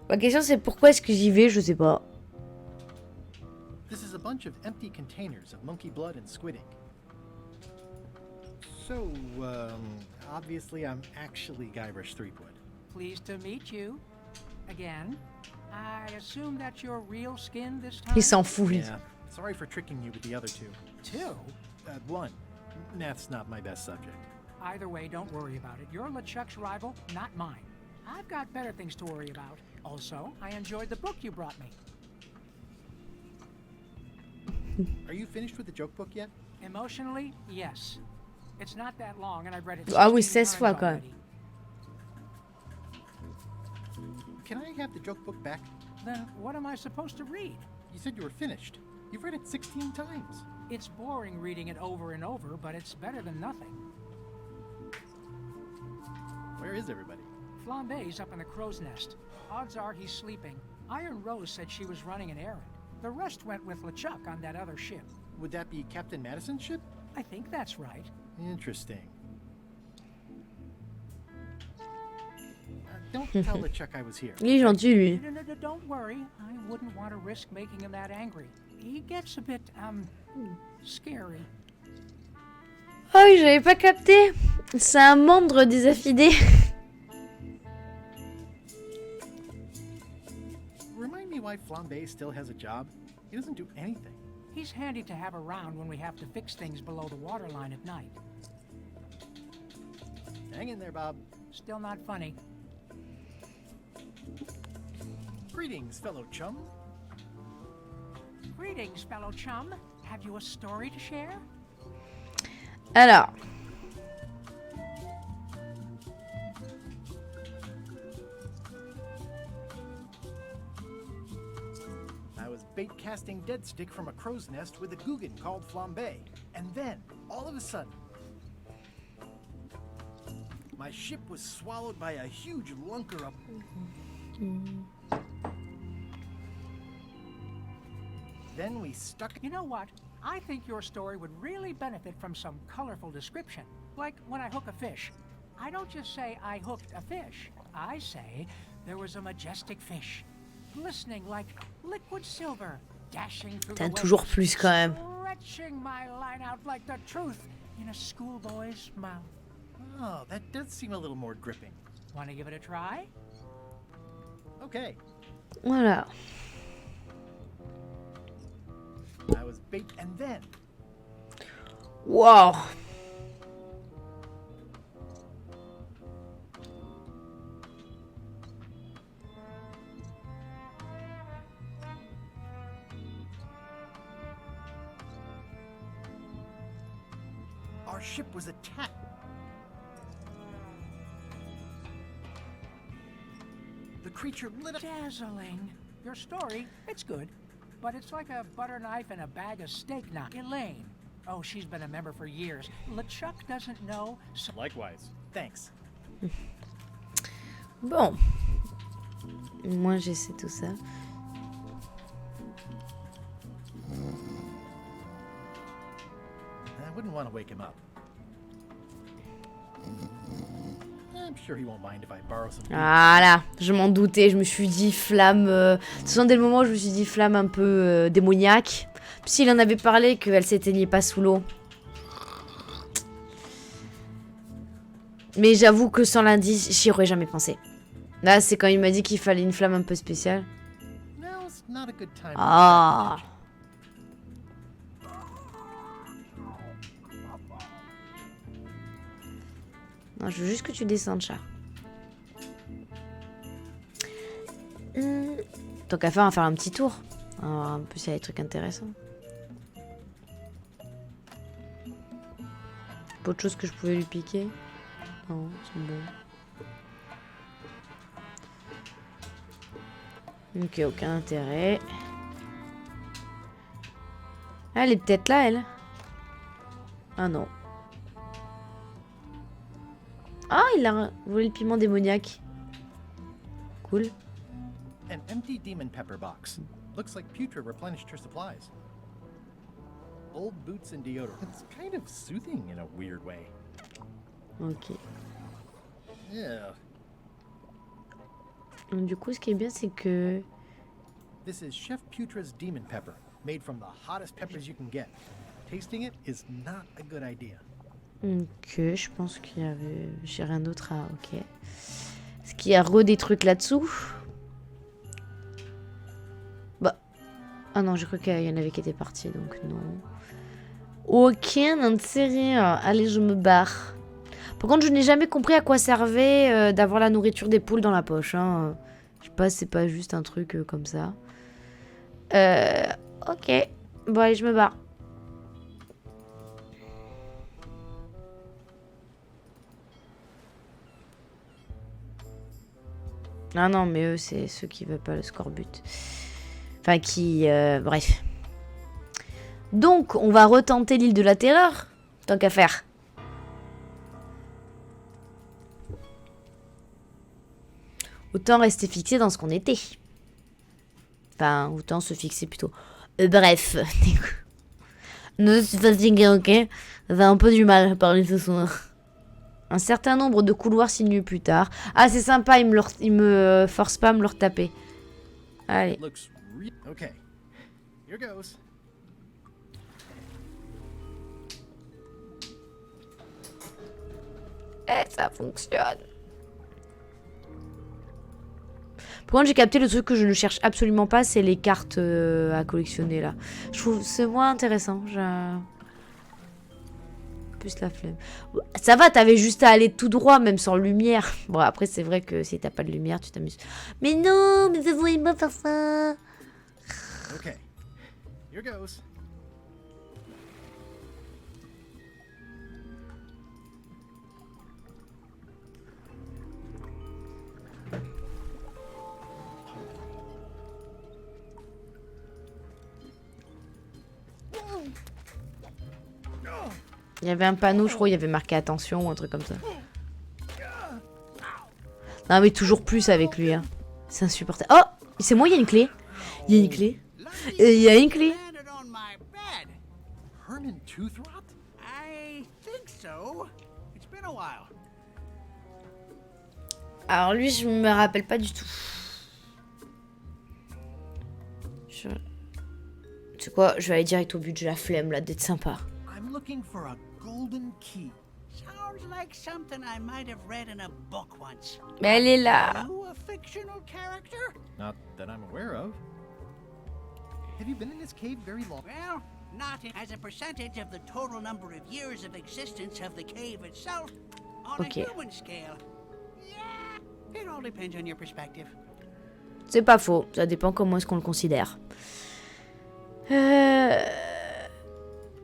Ma question, c'est pourquoi est-ce que j'y vais? Je sais pas. This is a bunch of empty containers of monkey blood and squid ink. So, obviously I'm actually Guybrush Threepwood. Pleased to meet you. Again. I assume that's your real skin this time? Il s'en fout, lui. Yeah, sorry for tricking you with the other two. Two? One. Math's not my best subject. Either way, don't worry about it. You're LeChuck's rival, not mine. I've got better things to worry about. Also, I enjoyed the book you brought me. Are you finished with the joke book yet? Emotionally, yes. It's not that long, and I've read it Ah oui, 16 16 fois times quand même. already. Can I have the joke book back? Then what am I supposed to read? You said you were finished. You've read it 16 times. It's boring reading it over and over, but it's better than nothing. Where is everybody? Flambe's up in the crow's nest. Odds are he's sleeping. Iron Rose said she was running an errand. The rest went with LeChuck on that other ship. Would that be Captain Madison's ship? I think that's right. Interesting. Don't tell LeChuck I was here. Il est gentil, lui. No, don't worry. I wouldn't want to risk making him that angry. He gets a bit, scary. Ah oui, j'avais pas capté. C'est un membre des affidés. Remind me why Flambe still has a job? He doesn't do anything. He's handy to have around when we have to fix things below the waterline at night. Hang in there, Bob. Still not funny. Greetings, fellow chum. Greetings, fellow chum. Have you a story to share? Alors. I was bait casting dead stick from a crow's nest with a Guggen called Flambe. And then, all of a sudden, my ship was swallowed by a huge lunker of... Then we stuck... You know what? I think your story would really benefit from some colorful description. Like when I hook a fish. I don't just say I hooked a fish. I say there was a majestic fish, glistening like liquid silver, dashing through the T'as toujours waves, plus quand même. stretching my line out like the truth in a schoolboy's mouth. Oh, that does seem a little more gripping. Want to give it a try? Okay. Voilà. I was bait and then... Wow. Our ship was attacked. The creature lit up... Dazzling. Your story, it's good. But it's like a butter knife and a bag of steak now. Elaine. Oh, she's been a member for years. LeChuck doesn't know, so... Likewise. Thanks. Bon. Moi, j'essaie tout ça. I wouldn't want to wake him up. I'm sure he won't mind if I borrow some... Voilà, je m'en doutais, je me suis dit flamme... De toute façon, dès le moment où je me suis dit flamme un peu démoniaque, puis s'il en avait parlé qu'elle s'éteignait pas sous l'eau. Mais j'avoue que sans l'indice, j'y aurais jamais pensé. Là, c'est quand il m'a dit qu'il fallait une flamme un peu spéciale. Now's not a good time. Ah. Non, je veux juste que tu descendes, chat. Tant qu'à faire, on va faire un petit tour. En plus, il y a des trucs intéressants. Pas autre chose que je pouvais lui piquer. Non, c'est bon. Ok, aucun intérêt. Ah, elle est peut-être là, elle. Ah non. Ah, il a volé le piment démoniaque. Cool. An empty demon pepper box. Looks like Putra replenished her supplies. Old boots and deodorant. It's kind of soothing in a weird way. Ok. Yeah. Donc, du coup, ce qui est bien, c'est que... This is Chef Putra's demon pepper, made from the hottest peppers you can get. Tasting it is not a good idea. Ok, je pense qu'il y avait... J'ai rien d'autre à... Ok. Est-ce qu'il y a re des trucs là-dessous? Bah... Ah non, j'ai cru qu'il y en avait qui étaient partis, donc non. Aucun intérêt. Allez, je me barre. Par contre, je n'ai jamais compris à quoi servait d'avoir la nourriture des poules dans la poche. Hein. Je sais pas, c'est pas juste un truc comme ça. Ok. Bon, allez, je me barre. Ah non, mais eux, c'est ceux qui veulent pas le scorbut. Enfin, qui... bref. Donc, on va retenter l'île de la Terreur. Tant qu'à faire. Autant rester fixé dans ce qu'on était. Enfin, autant se fixer plutôt. Bref. Ne suis fatigué, ok? J'ai un peu du mal à parler ce soir. Un certain nombre de couloirs sinueux plus tard. Ah, c'est sympa, il me force pas à me le retaper. Allez. Looks okay. Here goes. Eh, ça fonctionne. Par contre, j'ai capté le truc que je ne cherche absolument pas, c'est les cartes à collectionner là. Je trouve c'est moins intéressant. Plus la flemme. Ça va, t'avais juste à aller tout droit, même sans lumière. Bon, après, c'est vrai que si t'as pas de lumière, tu t'amuses. Mais non, mais vous voulez pas faire ça. Okay. Here goes. Il y avait un panneau, je crois, il y avait marqué attention ou un truc comme ça. Non, mais toujours plus avec lui. Hein. C'est insupportable. Oh, c'est moi, il y a une clé. Il y a une clé. Il y a une clé. Herman Toothrot? I think so. It's been a while. Alors lui, je me rappelle pas du tout. Tu sais quoi, je vais aller direct au but, j'ai la flemme là d'être sympa. I'm looking for a golden key. Sounds like something I might have read in a book once. Mais elle est là. You a fictional character? Not that I'm aware of. Have you been in this cave very long? Well, not as a percentage of the total number of years of existence of the cave itself on Okay. a human scale. Yeah, it all depends on your perspective. C'est pas faux, ça dépend comment est-ce qu'on le considère.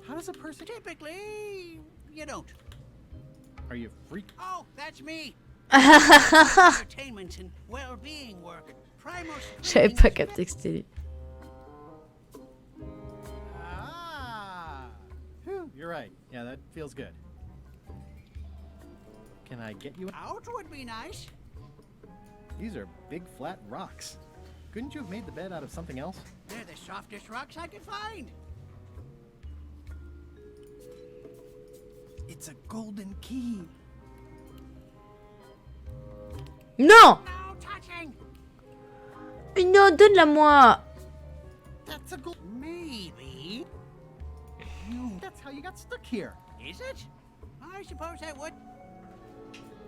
How does a person... Typically, you don't. Are you a freak? Oh, that's me. Entertainment and well-being work. J'avais pas capté que c'était lui. Ah! Whew, you're right. Yeah, that feels good. Can I get you... Out would be nice. These are big flat rocks. Couldn't you have made the bed out of something else? They're the softest rocks I could find. It's a golden key. Non! No touching. Non, donne-la-moi! That's a gold... Maybe. That's how you got stuck here. Is it? I suppose that would.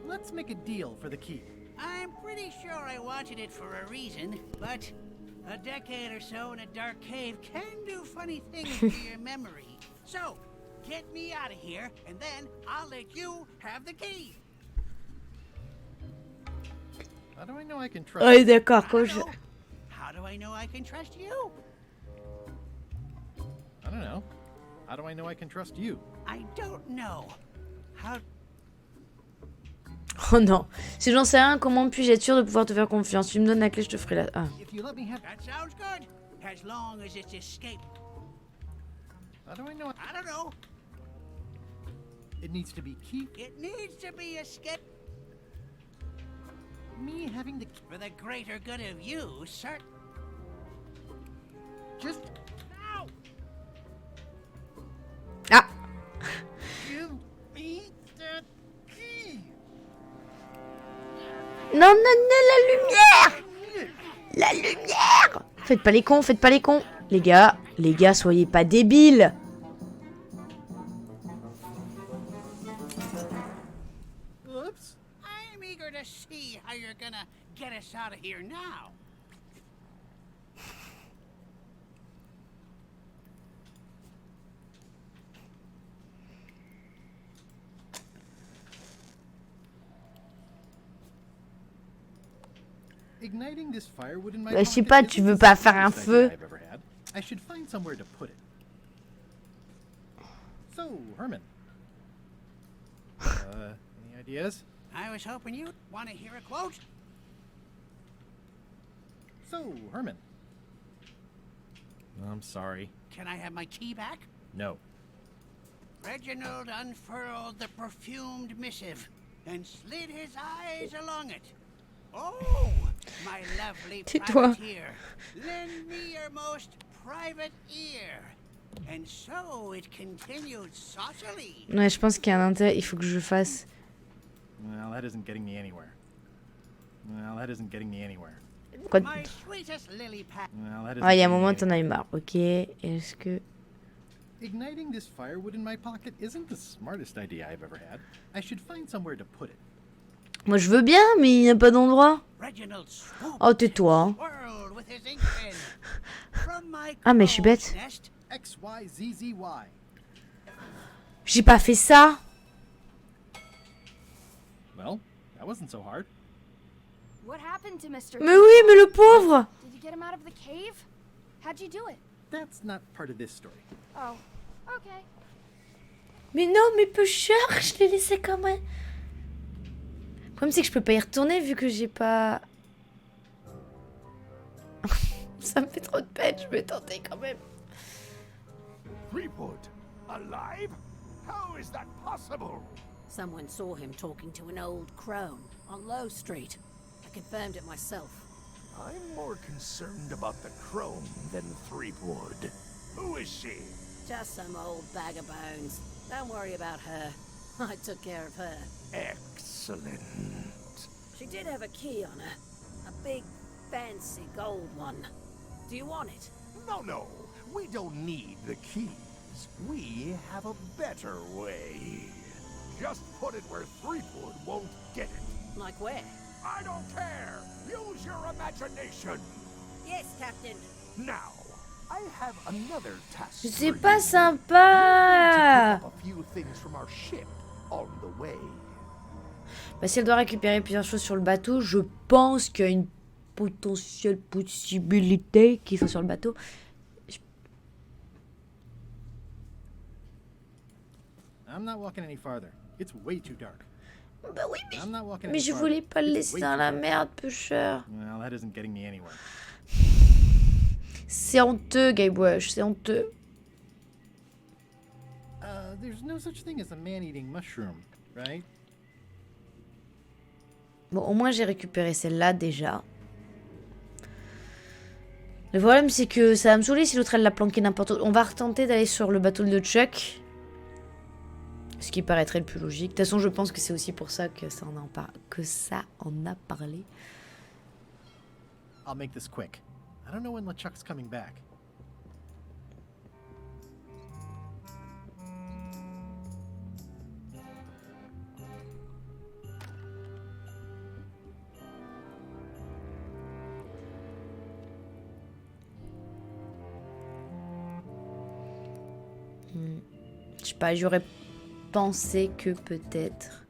Let's make a deal for the key. I'm pretty sure I wanted it for a reason, but a decade or so in a dark cave can do funny things to your memory. So, get me out of here, and then I'll let you have the key. How do I know I can trust Ouais, d'accord, I quand don't je... know. How do I know I can trust you? I don't know. How do I know I can trust you? I don't know. How... Oh non. Si j'en sais rien, comment puis-je être sûr de pouvoir te faire confiance? Tu me donnes la clé, je te ferai la... Ah. If you let me have... That sounds good. As long as it's escape. How do I know... I don't know. It needs to be key... It needs to be escape Me having the... for the greater good of you, sir. Just Now! Ah! give me that key! Non, non, non, la lumière! La lumière! Faites pas les cons, faites pas les cons. Les gars, soyez pas débiles. Oops. I'm eager to see how you're gonna get us out of here now. Igniting this firewood in my Bah, je sais pocket pas, isn't tu veux the pas faire un smartest feu? idea I've ever had. I should find somewhere to put it. So, Herman. Any ideas? I was hoping you'd want to hear a quote. So, Herman. I'm sorry. Can I have my key back? No. Reginald unfurled the perfumed missive and slid his eyes along it. Oh, my lovely Tais-toi. privateer, lend me your most private ear. And so it continued saucily. Ouais, je pense qu'il y a un intérêt. Il faut que je fasse. Well, that isn't getting me anywhere. Quoi? My sweetest lily pad. Ah, il y a un moment, t'en as eu marre. Ok. Est-ce que. Igniting this firewood in my pocket isn't the smartest idea I've ever had. I should find somewhere to put it. Moi, je veux bien, mais il n'y a pas d'endroit. Reginald swooped Oh, tais-toi. and swirled with his ink pen. From my Ah, mais je suis crow's bête. nest, XYZZY. J'ai pas fait ça. Well, that wasn't so hard. What happened to Mr. Mais oui, mais le pauvre. Did you get him out of the cave? How'd you do it? That's not part of this story. Oh, okay. Mais non, mais peu cher, je l'ai laissé quand même. Le problème, c'est que je peux pas y retourner vu que j'ai pas. Ça me fait trop de peine, je vais tenter quand même. Threepwood, alive? How is that possible? Someone saw him talking to an old crone on Low Street. I confirmed it myself. I'm more concerned about the crone than Threepwood. Who is she? Just some old bag of bones. Don't worry about her. I took care of her. Excellent. She did have a key on her. A big, fancy gold one. Do you want it? No, we don't need the keys. We have a better way. Just put it where Threepwood won't get it. Like where? I don't care. Use your imagination. Yes, Captain. Now, I have another task. C'est for pas you. sympa. Pick up a few things from our ship on the way. Bah, si elle doit récupérer plusieurs choses sur le bateau, je pense qu'il y a une potentielle possibilité qu'il soit sur le bateau. I'm not walking any farther. It's way too dark. Bah oui, I'm not walking mais any je farther. voulais pas le It's laisser way dans too la dark. merde, peu cher. Well, that isn't getting me anywhere. C'est honteux, Guybrush, c'est honteux. There's no such thing as a man-eating mushroom, right? Bon, au moins j'ai récupéré celle-là déjà. Le problème c'est que ça va me saouler si l'autre elle l'a planqué n'importe où. On va retenter d'aller sur le bateau de Chuck. Ce qui paraîtrait le plus logique. De toute façon je pense que c'est aussi pour ça que ça en a parlé. I'll make this quick. I don't know when LeChuck's coming back. Je sais pas, j'aurais pensé que peut-être.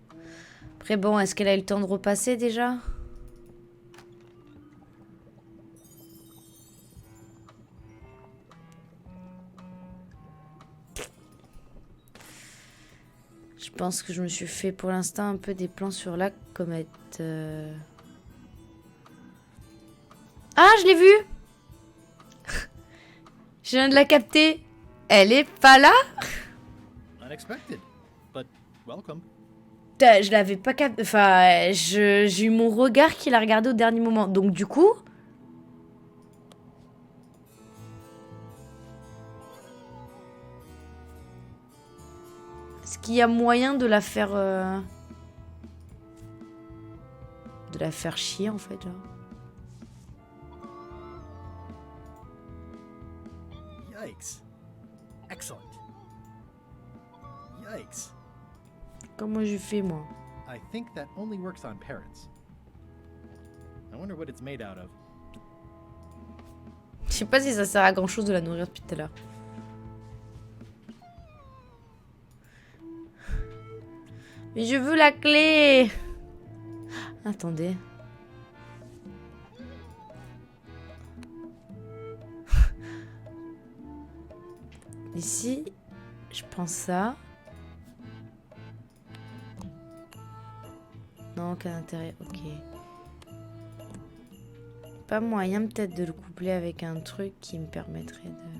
Après bon, est-ce qu'elle a eu le temps de repasser déjà ? Je pense que je me suis fait pour l'instant un peu des plans sur la comète. Ah, je l'ai vue. Je viens de la capter. Elle est pas là ? Unexpected, but welcome. Putain, je l'avais pas capté. Enfin, j'ai eu mon regard qui l'a regardé au dernier moment. Donc du coup... Est-ce qu'il y a moyen de la faire... De la faire chier en fait, genre. Yikes. Excellent. Yikes. Comment j'ai fait moi ? I think that only works on parrots. I wonder what it's made out of. Je sais pas si ça sert à grand chose de la nourrir depuis tout à l'heure. Mais je veux la clé. Attendez. Ici, je prends ça. Non, aucun intérêt. Ok. Pas moyen peut-être de le coupler avec un truc qui me permettrait de...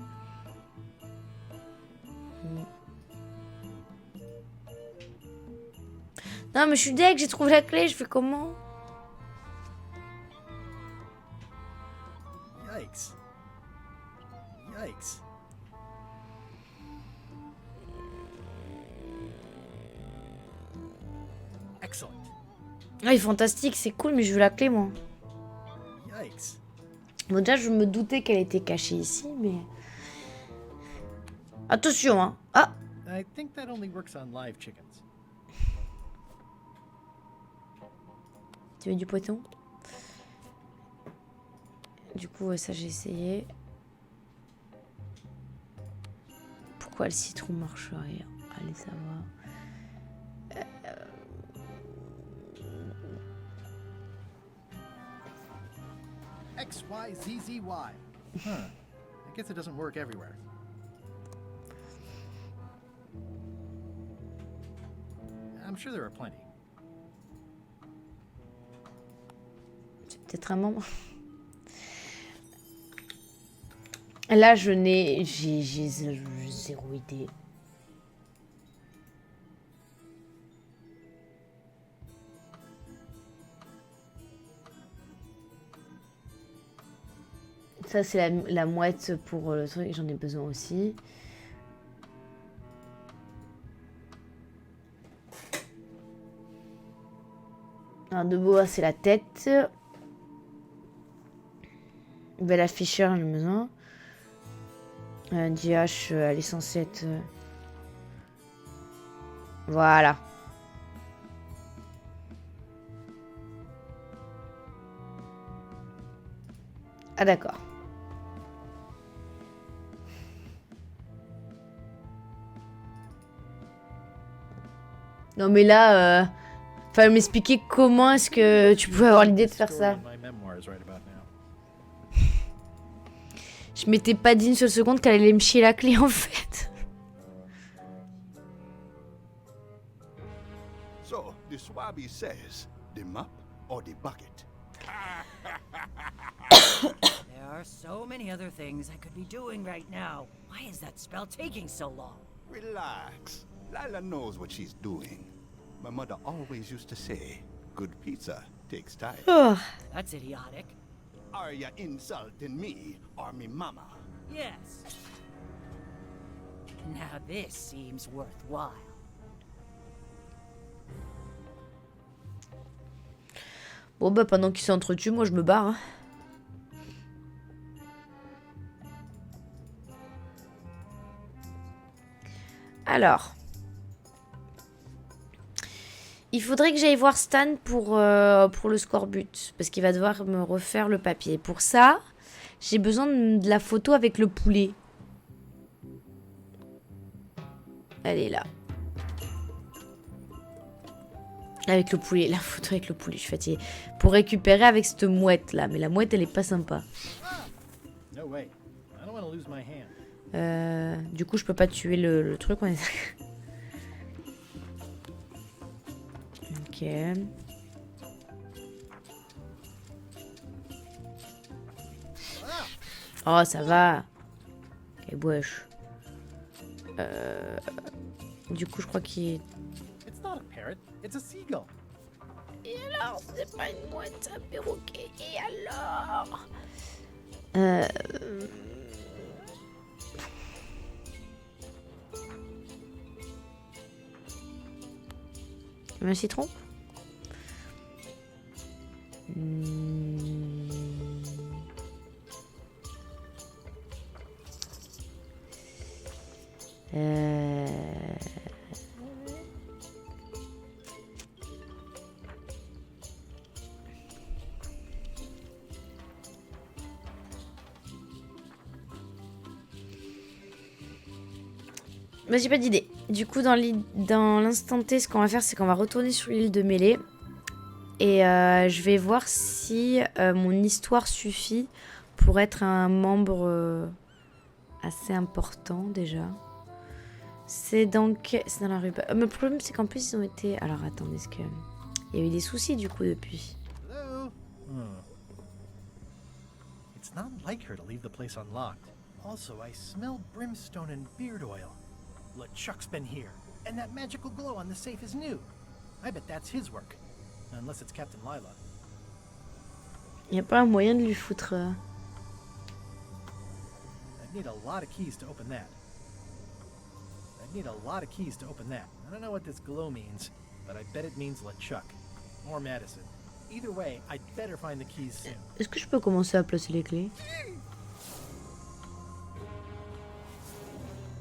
Non mais je suis deg, j'ai trouvé la clé, je fais comment? Yikes. Yikes. Excellent. Ah, il est fantastique, c'est cool, mais je veux la clé moi. Yikes. Bon, déjà, je me doutais qu'elle était cachée ici, mais... Attention, hein. Ah! I think that only works on live chickens. Tu veux du poisson? Du coup, ouais, ça, j'ai essayé. Pourquoi le citron marcherait? Allez savoir. X, Y, Z, Z, Y. Huh. I guess it doesn't work everywhere. I'm sure there are plenty. C'est peut-être un membre. Là, j'ai zéro idée. Ça, c'est la mouette pour le truc. J'en ai besoin aussi. Un de boa, c'est la tête. Bella Fisher, j'en ai besoin. DH, elle est censée être... Voilà. Ah d'accord. Non mais là, fallait m'expliquer comment est-ce que tu pouvais avoir l'idée de faire ça. Je m'étais pas dit une seule seconde qu'elle allait me chier la clé en fait. So, the Swabby says, the mop or the bucket? There are so many other things I could be doing right now. Why is that spell taking so long? Relax. Lila knows what she's doing. My mother always used to say, good pizza takes time. Oh. That's idiotic. Are you insulting me or me mama? Yes. Now this seems worthwhile. Bon bah pendant qu'ils s'entretuent, moi je me barre. Hein. Alors. Il faudrait que j'aille voir Stan pour le scorbut. Parce qu'il va devoir me refaire le papier. Pour ça, j'ai besoin de la photo avec le poulet. Elle est là. Avec le poulet. La photo avec le poulet, je suis fatiguée. Pour récupérer avec cette mouette là. Mais la mouette, elle est pas sympa. Du coup, je peux pas tuer le truc. On est... Ok. Oh, ça va. Ok, wesh. Du coup, je crois qu'il... It's not a parrot, it's a seagull. Et alors, c'est pas une mouette, c'est un perroquet. Et alors Un citron? Bah, j'ai pas d'idée. Du coup, dans l'instant T, ce qu'on va faire, c'est qu'on va retourner sur l'île de Mêlée. Et je vais voir si mon histoire suffit pour être un membre assez important déjà. C'est donc... C'est dans la rue... Mais le problème, c'est qu'en plus, ils ont été... Alors, attendez, est-ce que... Il y a eu des soucis, du coup, depuis. Hello? It's not like her to leave the place unlocked. Also, I smell brimstone and beard oil. LeChuck's been here, and that magical glow on the safe is new. I bet that's his work. Unless it's Captain Lila. Il n'y a pas un moyen de lui foutre... I'd need a lot of keys to open that. I don't know what this glow means, but I bet it means LeChuck. Or Madison. Either way, I'd better find the keys soon. Est-ce que je peux commencer à placer les clés?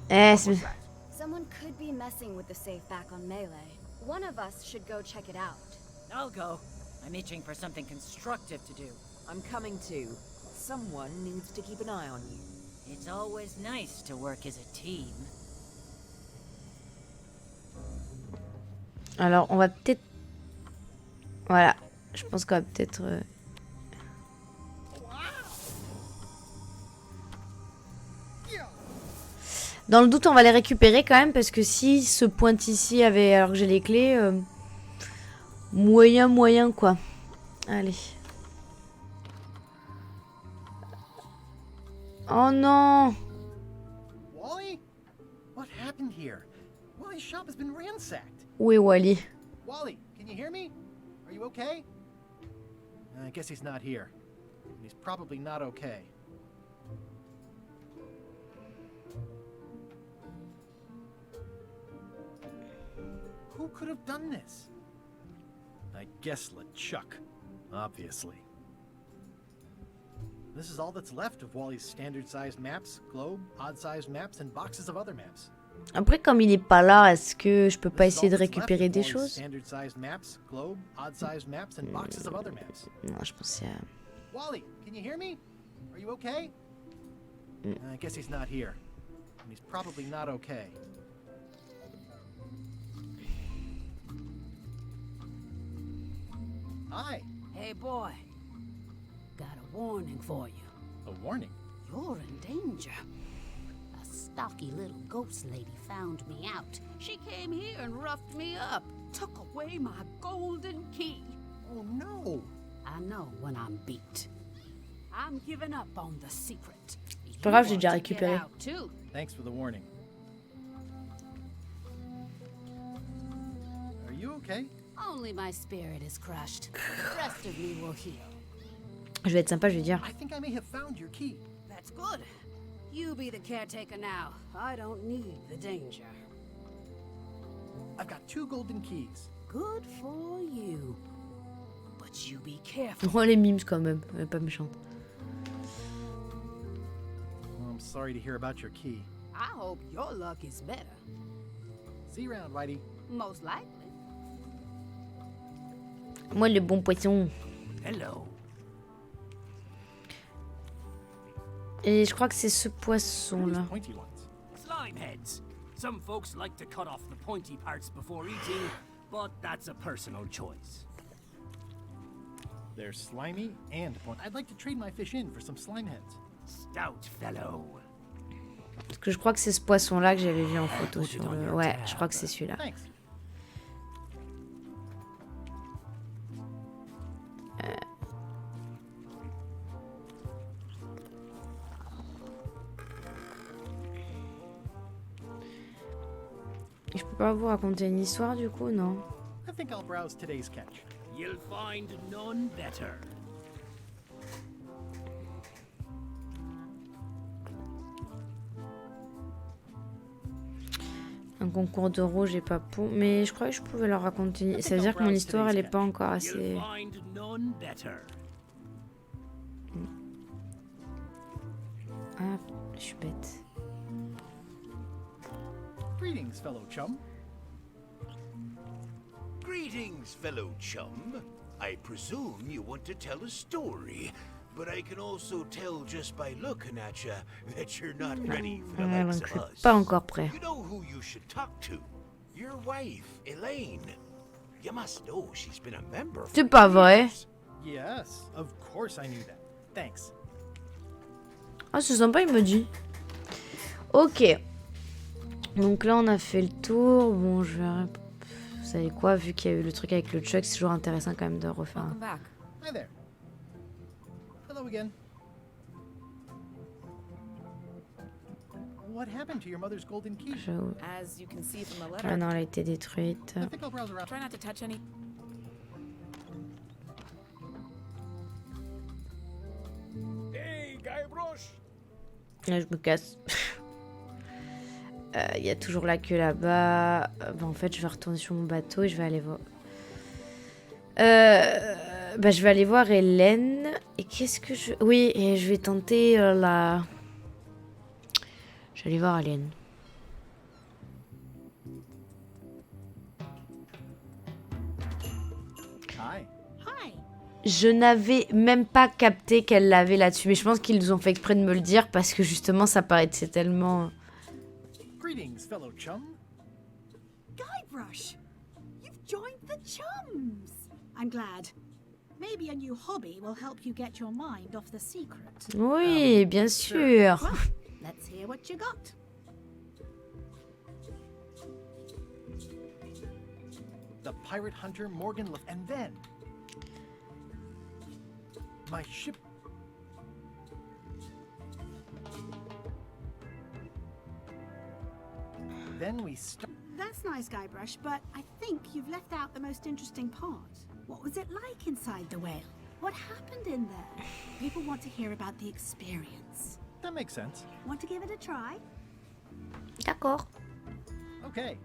C'est... Someone could be messing with the safe back on Melee. One of us should go check it out. I'll go. I'm itching for something constructive to do. I'm coming too. Someone needs to keep an eye on you. It's always nice to work as a team. Alors, on va peut-être... Voilà. Je pense qu'on va peut-être... Dans le doute, on va les récupérer quand même, parce que si se pointe ici alors que j'ai les clés... moyen, quoi. Allez. Oh non! Wally? What happened here? Wally's shop has been ransacked. Où est Wally? Wally, can you hear me? Are you okay? I guess he's not here. He's probably not okay. Who could have done this? I guess LeChuck, obviously. This is all that's left of Wally's standard-sized maps, globe, odd-sized maps, and boxes of other maps. Après, comme il est pas là, est-ce que je peux pas essayer de récupérer des choses? Standard-sized maps, globe, odd-sized maps, and boxes of other maps. Non, je pensais à... Wally, can you hear me? Are you okay? I guess he's not here. He's probably not okay. Hi. Hey, boy. Got a warning for you. A warning? You're in danger. A stocky little ghost lady found me out. She came here and roughed me up. Took away my golden key. Oh, no. I know when I'm beat. I'm giving up on the secret. C'est pas grave, j'ai déjà récupéré. Thanks for the warning. Are you okay? Only my spirit is crushed. The rest of me will heal. Je vais être sympa, je vais dire. I think I may have found your key. That's good. You be the caretaker now. I don't need the danger. I've got 2 golden keys. Good for you. But you be careful. Oh, les mimes quand même, elle est pas méchante. Well, I'm sorry to hear about your key. I hope your luck is better. See you around, Whitey. Most likely. Moi, le bon poisson. Hello. Et je crois que c'est ce poisson-là. Slime heads. Some folks like to cut off the pointy parts before eating, but that's a personal choice. They're slimy and pointy. I'd like to trade my fish in for some slime heads. Stout fellow. Parce que je crois que c'est ce poisson-là que j'avais vu en photo sur le... Ouais, je crois que c'est celui-là. Je peux pas vous raconter une histoire du coup, non? I think I'll browse today's catch. You'll find none better. Un concours de rouge et pas pour... Mais je crois que je pouvais leur raconter... Ça veut dire que mon histoire, elle est pas encore assez... Ah, je suis bête. Greetings, fellow chum. Greetings, fellow chum. I presume you want to tell a story, but I can also tell just by looking at you that you're not ready for the likes of us. Pas encore prêt. You know who you should talk to? Your wife, Elaine. You must know she's been a member. C'est pas vrai. Yes, of course I knew that. Thanks. Ah, c'est sympa, il me dit. Ok. Donc là, on a fait le tour. Bon, je vais... Vous savez quoi, vu qu'il y a eu le truc avec le Chuck, c'est toujours intéressant quand même de refaire. Welcome back. Hi there. Hello again. What happened to your mother's golden key? As you can see from the letter. Ah non, elle a été détruite. I think I'll browse around. Try not to touch any. Hey, Guybrush! Là, je me casse. Il y a toujours la queue là-bas. En fait, je vais retourner sur mon bateau et je vais aller voir... je vais aller voir Hélène. Et qu'est-ce que je... Oui, et je vais tenter la... Je vais aller voir Hélène. Je n'avais même pas capté qu'elle l'avait là-dessus. Mais je pense qu'ils nous ont fait exprès de me le dire parce que justement, ça paraissait tellement... Greetings, fellow chum. Guybrush, you've joined the chums. I'm glad. Maybe a new hobby will help you get your mind off the secret. Oui, bien sûr. Well, let's hear what you got. The pirate hunter Morgan Le... And then... My ship... Then we start... That's nice, Guybrush, but I think you've left out the most interesting part. What was it like inside the whale? What happened in there? People want to hear about the experience. That makes sense. Want to give it a try? D'accord. Okay.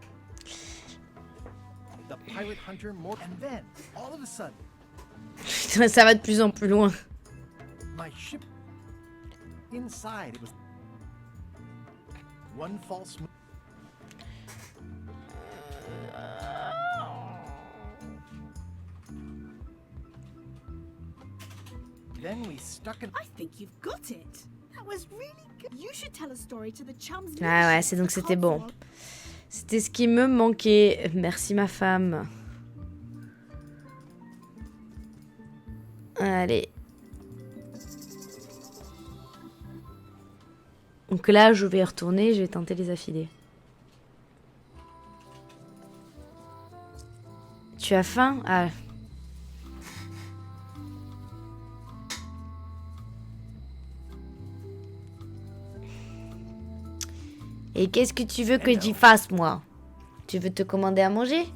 The pirate hunter Morgan... And then, all of a sudden... Ça va de plus en plus loin. My ship... Inside, it was... One false move... Then we stuck in... I think you've got it. That was really good. You should tell a story to the chums. Ah ouais, c'est donc c'était bon. C'était ce qui me manquait. Merci ma femme. Allez. Donc là, je vais retourner, je vais tenter les affidés. Tu as faim? Ah. Et qu'est-ce que tu veux que j'y fasse, moi? Tu veux te commander à manger?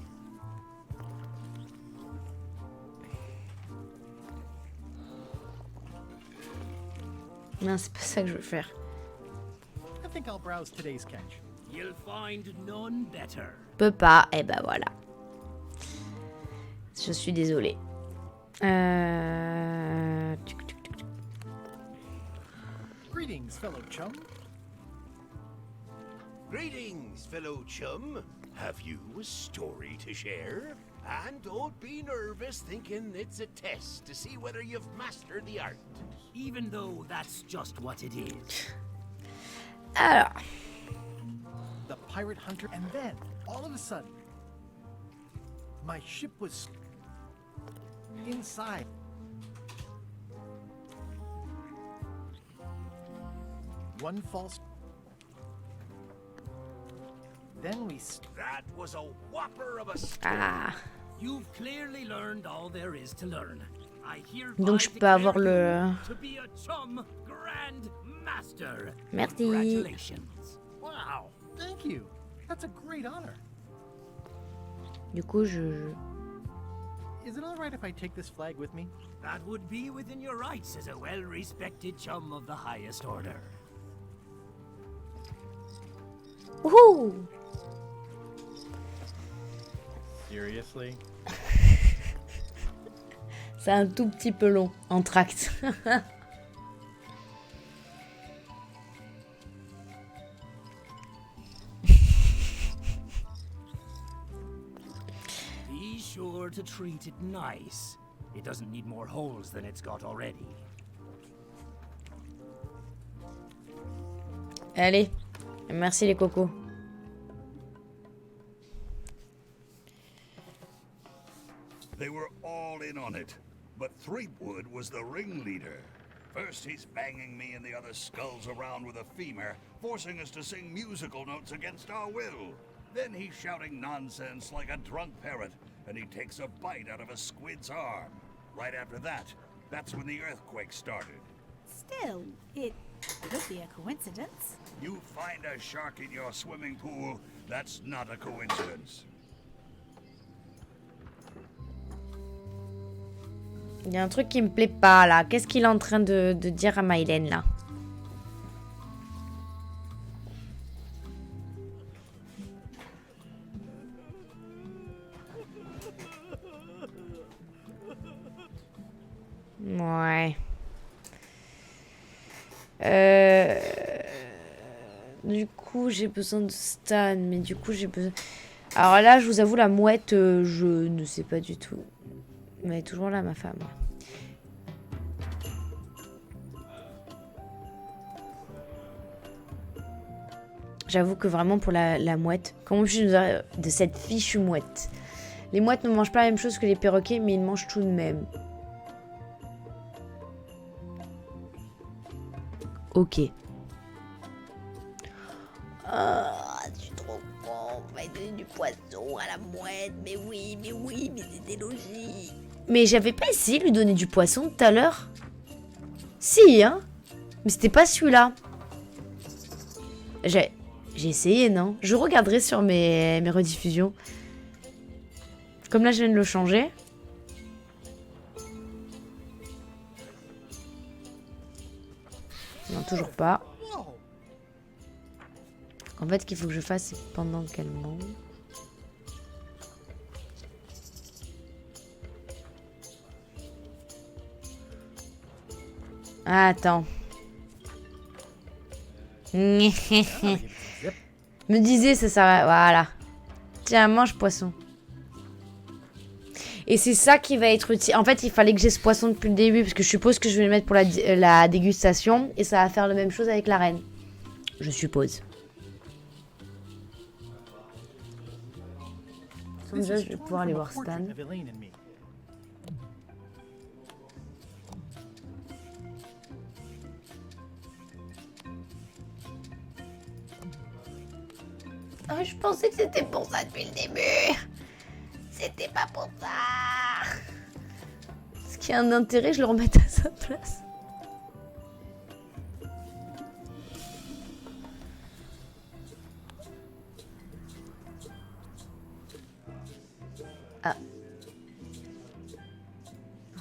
Non, c'est pas ça que je veux faire. I think I'll browse today's catch. You'll find none better. Peux pas, et ben voilà. Je suis désolée. Greetings, fellow chum. Greetings, fellow chum. Have you a story to share? And don't be nervous thinking it's a test to see whether you've mastered the art. Even though that's just what it is. Alors. The pirate hunter, and then, all of a sudden, my ship was inside. One false... Then we... That was a whopper of a story. Ah. You've clearly learned all there is to learn. I Donc je peux avoir le... To be a chum grand master. Merci. Congratulations. Wow, thank you. That's a great honor. Du coup, je... Is it all right if I take this flag with me? That would be within your rights as a well-respected chum of the highest order. Wouhou! Seriously? C'est un tout petit peu long, en tract. Be sure to treat it nice. It doesn't need more holes than it's got already. Allez, merci les cocos. They were all in on it, but Threepwood was the ringleader. First, he's banging me and the other skulls around with a femur, forcing us to sing musical notes against our will. Then he's shouting nonsense like a drunk parrot, and he takes a bite out of a squid's arm. Right after that, that's when the earthquake started. Still, it could be a coincidence. You find a shark in your swimming pool, that's not a coincidence. Il y a un truc qui me plaît pas là. Qu'est-ce qu'il est en train de dire à Mylène là? Ouais. Du coup, j'ai besoin de Stan, mais du coup, j'ai besoin... Alors là, je vous avoue, la mouette, je ne sais pas du tout. Mais elle est toujours là, ma femme. J'avoue que vraiment, pour la mouette, comment je suis de cette fichue mouette. Les mouettes ne mangent pas la même chose que les perroquets, mais ils mangent tout de même. Ok. Ah, je suis trop con. On va donner du poisson à la mouette. Mais oui, mais c'était logique. Mais j'avais pas essayé de lui donner du poisson tout à l'heure. Si, hein. Mais c'était pas celui-là. J'ai essayé, non? Je regarderai sur mes rediffusions. Comme là, je viens de le changer. Non, toujours pas. En fait, ce qu'il faut que je fasse, c'est pendant qu'elle mange. Ah, attends. Me disais, ça sert à... Voilà. Tiens, mange poisson. Et c'est ça qui va être utile. En fait, il fallait que j'ai ce poisson depuis le début, parce que je suppose que je vais le mettre pour la dégustation. Et ça va faire la même chose avec la reine. Je suppose. Déjà, je vais pouvoir aller voir Stan. Oh, je pensais que c'était pour ça depuis le début. C'était pas pour ça. Ce qui a un intérêt, je le remette à sa place. Ah.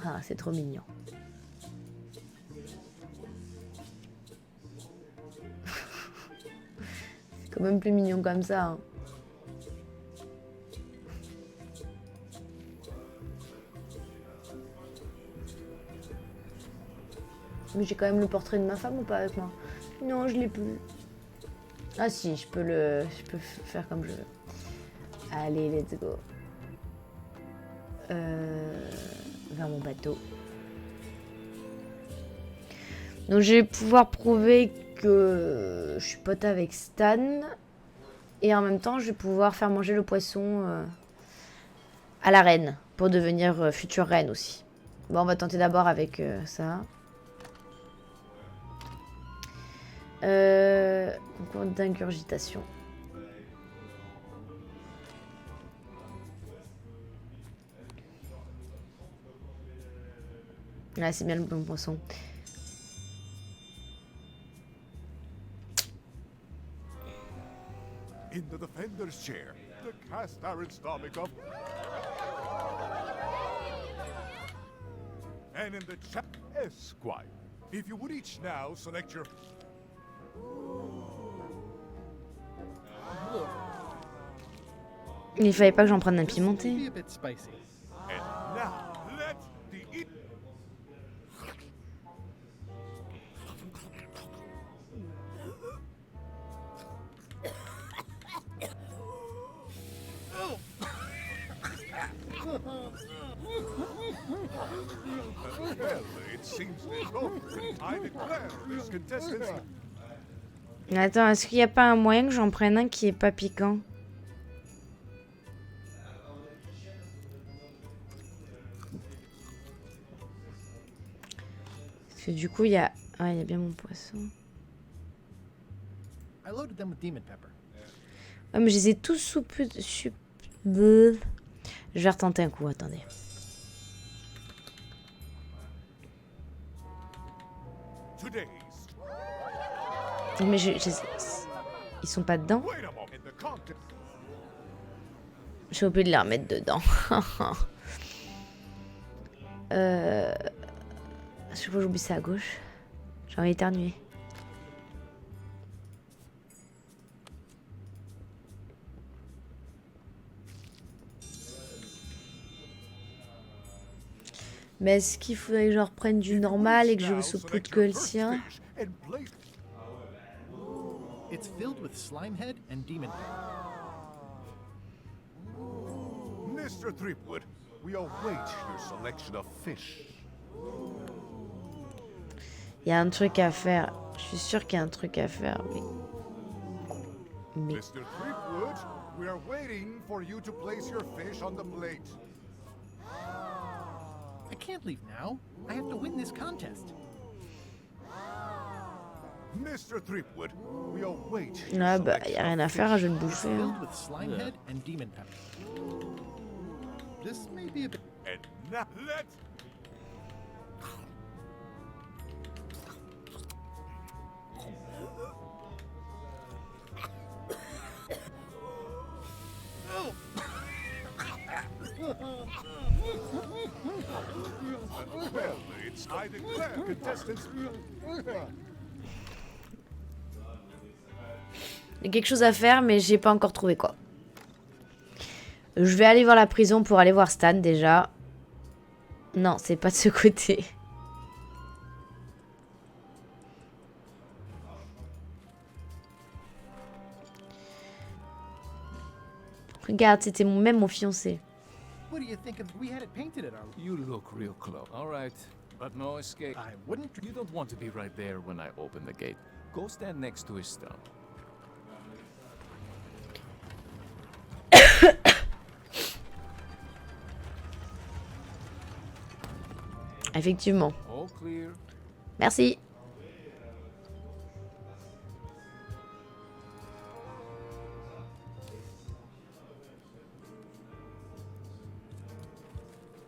Ah, c'est trop mignon. C'est quand même plus mignon comme ça, hein. Mais j'ai quand même le portrait de ma femme ou pas avec moi? Non, je l'ai plus. Ah si, je peux faire comme je veux. Allez, let's go. Vers mon bateau. Donc je vais pouvoir prouver que je suis pote avec Stan. Et en même temps, je vais pouvoir faire manger le poisson à la reine. Pour devenir future reine aussi. Bon, on va tenter d'abord avec ça. Concours d'ingurgitation. Là, c'est bien le bon poisson. In the defender's chair, the cast iron stomach of... And in the chat, Esquire. If you would each now select your... Il fallait pas que j'en prenne un pimenté. And now, let the... Well, it seems it's over. I declare this contestant... Attends, est-ce qu'il n'y a pas un moyen que j'en prenne un qui est pas piquant? Parce que du coup, il y a... Ah, il y a bien mon poisson. I loaded them with demon pepper. Ouais, mais je les ai tous sous... Je vais retenter un coup, attendez. Mais ils sont pas dedans. J'ai oublié de les remettre dedans. Je sais pas, j'oublie ça à gauche. J'ai envie d'éternuer. Mais est-ce qu'il faudrait que je reprenne du normal et que je saupoudre que le sien? It's filled with slime head and demon pepper. Mr. Threepwood, we await your selection of fish. Il y a un truc à faire. Je suis sûre qu'il y a un truc à faire, mais... Mr. Threepwood, we are waiting for you to place your fish on the plate. I can't leave now. I have to win this contest. Mr. Threepwood, we await Ah bah, y a rien à faire, je vais le bouffer. Hein. Filled with slime head and demon pepper. This may be a bit... And now let... Well, it's I declare contestants... Il y a quelque chose à faire, mais j'ai pas encore trouvé quoi. Je vais aller voir la prison pour aller voir Stan déjà. Non, c'est pas de ce côté. Regarde, c'était même mon fiancé. What do you think of... We had it painted at our... You look real close. All right, but no escape. I wouldn't... You don't want to be right there when I open the gate. Go stand next to his stump. Effectivement. All clear. Merci.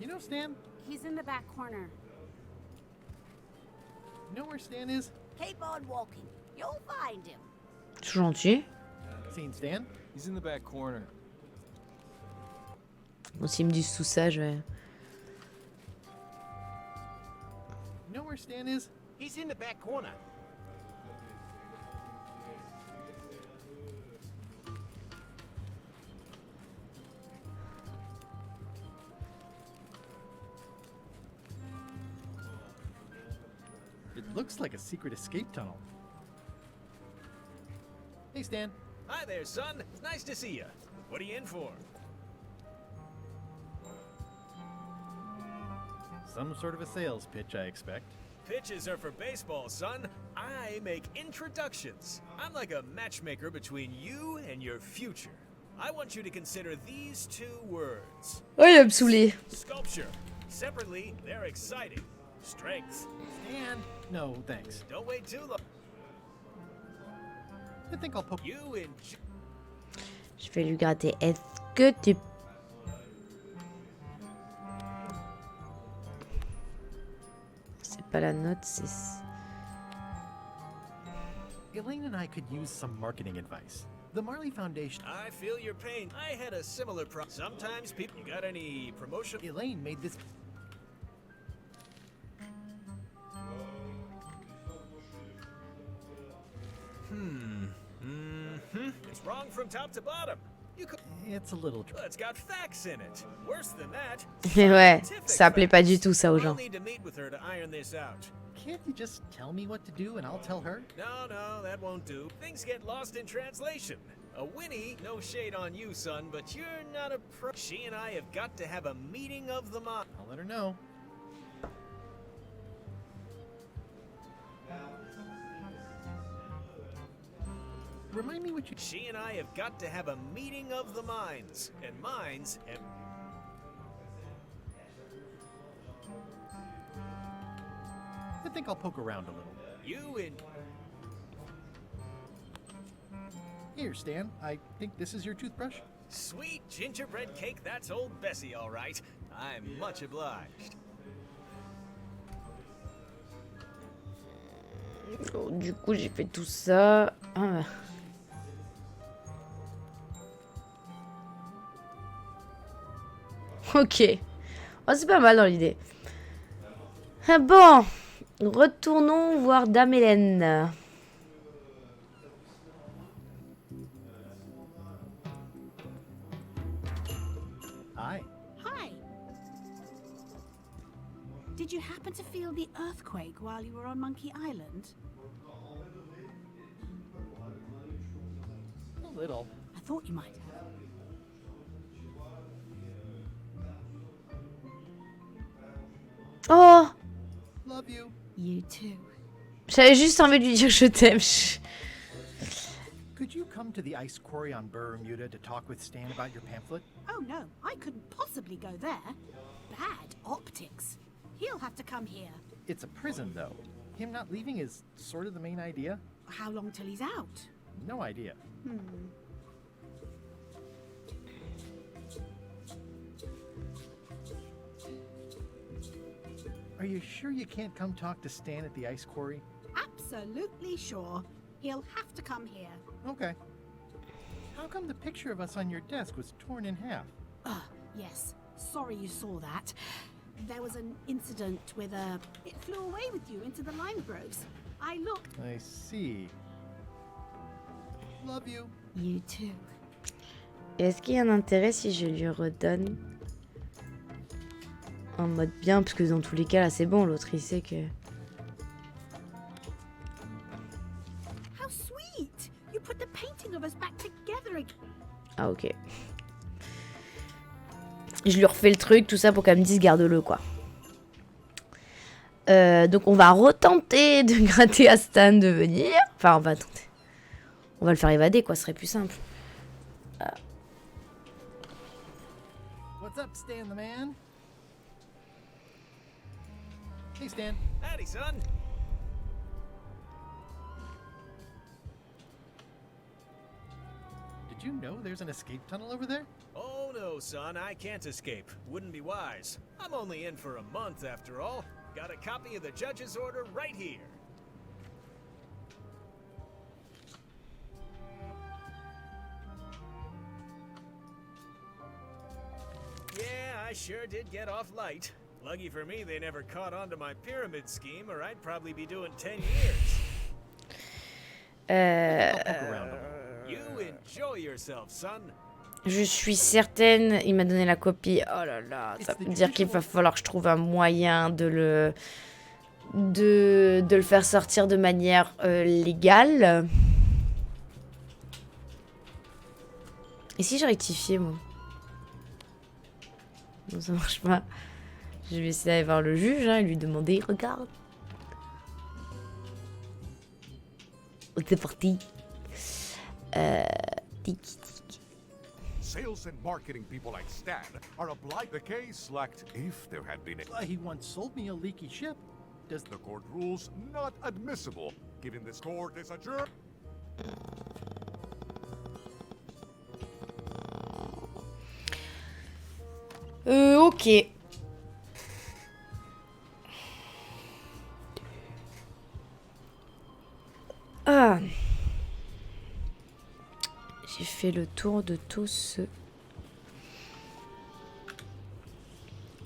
You know Stan? He's in the back corner. You know where Stan is? Keep on walking. You'll find him. C'est gentil. Seen Stan? He's in the back corner. Bon, s'ils me disent tout ça, je vais... You know where Stan is? He's in the back corner. It looks like a secret escape tunnel. Hey, Stan. Hi there, son. It's nice to see you. What are you in for? Some sort of a sales pitch, I expect. Pitches are for baseball, son. I make introductions. I'm like a matchmaker between you and your future. I want you to consider these two words. Oh, il va me saouler. Sculpture. Separately, they're exciting. Strength. Stan. No, thanks. Don't wait too long. I think I'll poke you in. Je vais lui gratter. Est-ce que tu... C'est pas la note, c'est... Elaine and I could use some marketing advice. The Marley Foundation. I feel your pain. I had a similar problem. Sometimes people. You got any promotion? Elaine made this. It's wrong from top to bottom. You could. It's a little. Well, it's got facts in it. Worse than that. Ouais, ça plaît pas du tout ça aux I'll gens. need to meet with her to iron this out. Can't you just tell me what to do and I'll tell her? No, that won't do. Things get lost in translation. A Winnie, no shade on you, son, but you're not a pro. She and I have got to have a meeting of the mind. I'll let her know. Remind me what you... She and I have got to have a meeting of the minds. And minds have... think I'll poke around a little. You in... Here, Stan. I think this is your toothbrush. Sweet gingerbread cake, that's old Bessie, all right. I'm much obliged. Oh, du coup, j'ai fait tout ça. Ah. Ok. Oh, c'est pas mal dans l'idée. Ah, bon. Retournons voir Dame Hélène. Hi. Hi. Did you happen to feel the earthquake while you were on Monkey Island? A little. I thought you might have. Oh, Love you. You too. j'avais juste envie de lui dire je t'aime. Could you come to the ice quarry on Bermuda to talk with Stan about your pamphlet? Oh no, I couldn't possibly go there. Bad optics. He'll have to come here. It's a prison, though. Him not leaving is sort of the main idea. How long till he's out? No idea. Are you sure you can't come talk to Stan at the ice quarry? Absolutely sure. He'll have to come here. Okay. How come the picture of us on your desk was torn in half? Yes. Sorry you saw that. There was an incident with a... It flew away with you into the lime groves. I looked... I see. Love you. You too. Est-ce qu'il y a un intérêt si je lui redonne en mode bien, parce que dans tous les cas là c'est bon, l'autre il sait que... How sweet! You put the painting of us back together again. Ah ok. Je lui refais le truc, tout ça pour qu'elle me dise garde-le quoi. Donc on va retenter de gratter à Stan de venir. Enfin on va tenter. On va le faire évader quoi, ce serait plus simple. What's up, Stan the man? Hey, Stan. Howdy, son. Did you know there's an escape tunnel over there? Oh no, son, I can't escape. Wouldn't be wise. I'm only in for a month after all. Got a copy of the judge's order right here. Yeah, I sure did get off light. Lucky for me, they never caught on to my pyramid scheme, or I'd probably be doing 10 years. You enjoy yourself, son. Je suis certaine, il m'a donné la copie. Oh là là, ça veut dire qu'il va falloir que je trouve un moyen de le faire sortir de manière légale. Et si j'ai rectifié, moi? Non, ça marche pas. Je vais essayer d'aller voir le juge hein, et lui demander, regarde. C'est parti. Tiki. Sales and marketing people like Stan are obliged. The case lacked if there had been a... He once sold me a leaky ship. Does The court rules not admissible, given this court is adjourned. Ok. Ah. J'ai fait le tour de tout ce...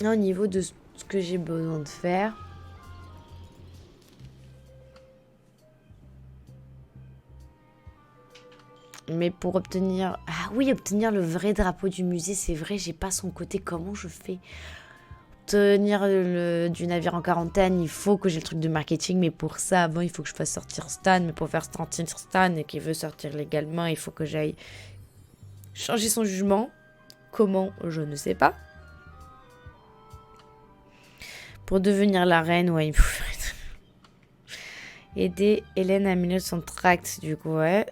Là, au niveau de ce que j'ai besoin de faire. Mais pour obtenir... Ah oui, obtenir le vrai drapeau du musée, c'est vrai, j'ai pas son côté. Comment je fais? Obtenir du navire en quarantaine, il faut que j'ai le truc de marketing. Mais pour ça, avant, il faut que je fasse sortir Stan. Mais pour faire sortir Stan et qu'il veut sortir légalement, il faut que j'aille changer son jugement. Comment? Je ne sais pas. Pour devenir la reine, ouais, il faut faire... Aider Hélène à améliorer son tract, du coup, ouais.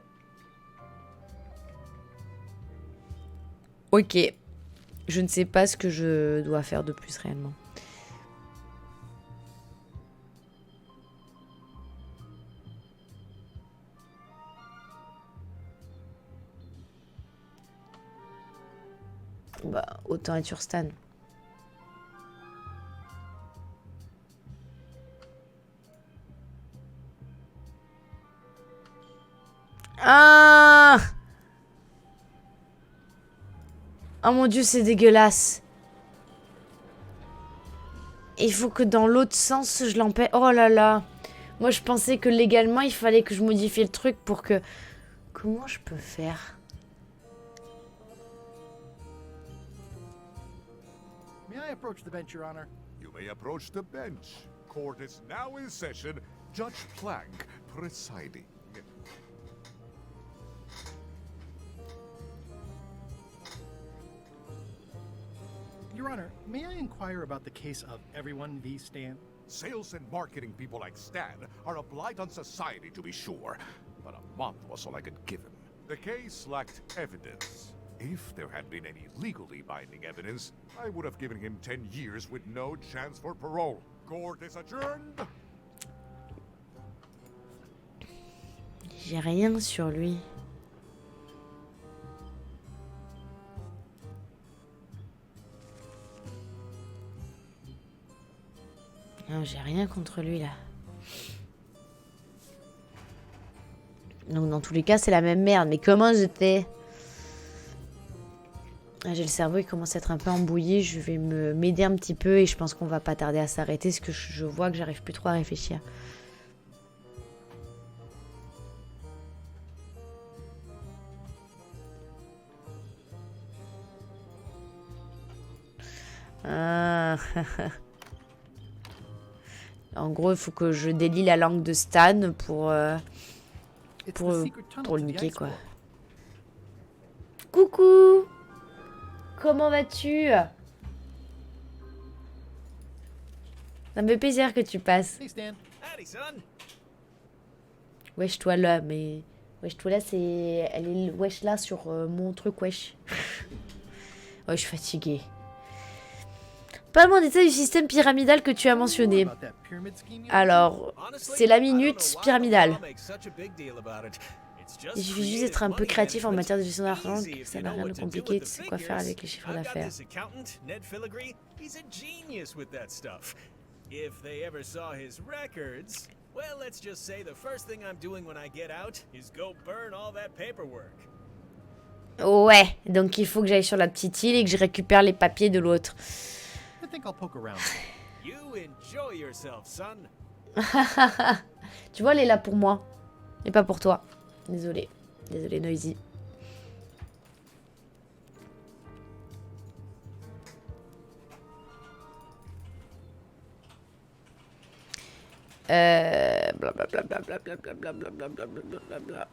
Ok. Je ne sais pas ce que je dois faire de plus réellement. Bah, autant être sur Stan. Ah! Oh mon dieu, c'est dégueulasse. Il faut que dans l'autre sens, je l'empêche. Oh là là. Moi, je pensais que légalement, il fallait que je modifie le truc pour que... Comment je peux faire? May I approach the bench, Your Honor? You may approach the bench. Court is now in session. Judge Plank presiding. Your Honor, may I inquire about the case of Everyone v. Stan? Sales and marketing people like Stan are a blight on society, to be sure, but a month was all I could give him. The case lacked evidence. If there had been any legally binding evidence, I would have given him 10 years with no chance for parole. Court is adjourned. J'ai rien sur lui. Non, j'ai rien contre lui là. Donc dans tous les cas, c'est la même merde. Mais comment j'étais... Ah, j'ai le cerveau qui commence à être un peu embouillé. Je vais m'aider un petit peu et je pense qu'on va pas tarder à s'arrêter parce que je vois que j'arrive plus trop à réfléchir. Ah. En gros, il faut que je délie la langue de Stan pour le niquer, quoi. Coucou! Comment vas-tu? Ça me fait plaisir que tu passes. Hey, Stan. Howdy, son. Wesh, toi là, mais... Wesh, toi là, c'est... Elle est wesh là sur mon truc, wesh. Ouais, je suis fatiguée. Parle-moi des détails du système pyramidal que tu as mentionné. Alors, c'est la minute pyramidale. Il suffit juste d'être un peu créatif en matière de gestion d'argent, ça n'a rien de compliqué, tu sais quoi faire avec les chiffres d'affaires. Ouais, donc il faut que j'aille sur la petite île et que je récupère les papiers de l'autre. Tu vois, elle est là pour moi. Et pas pour toi. Désolée. Désolée, Noisy. Blablabla.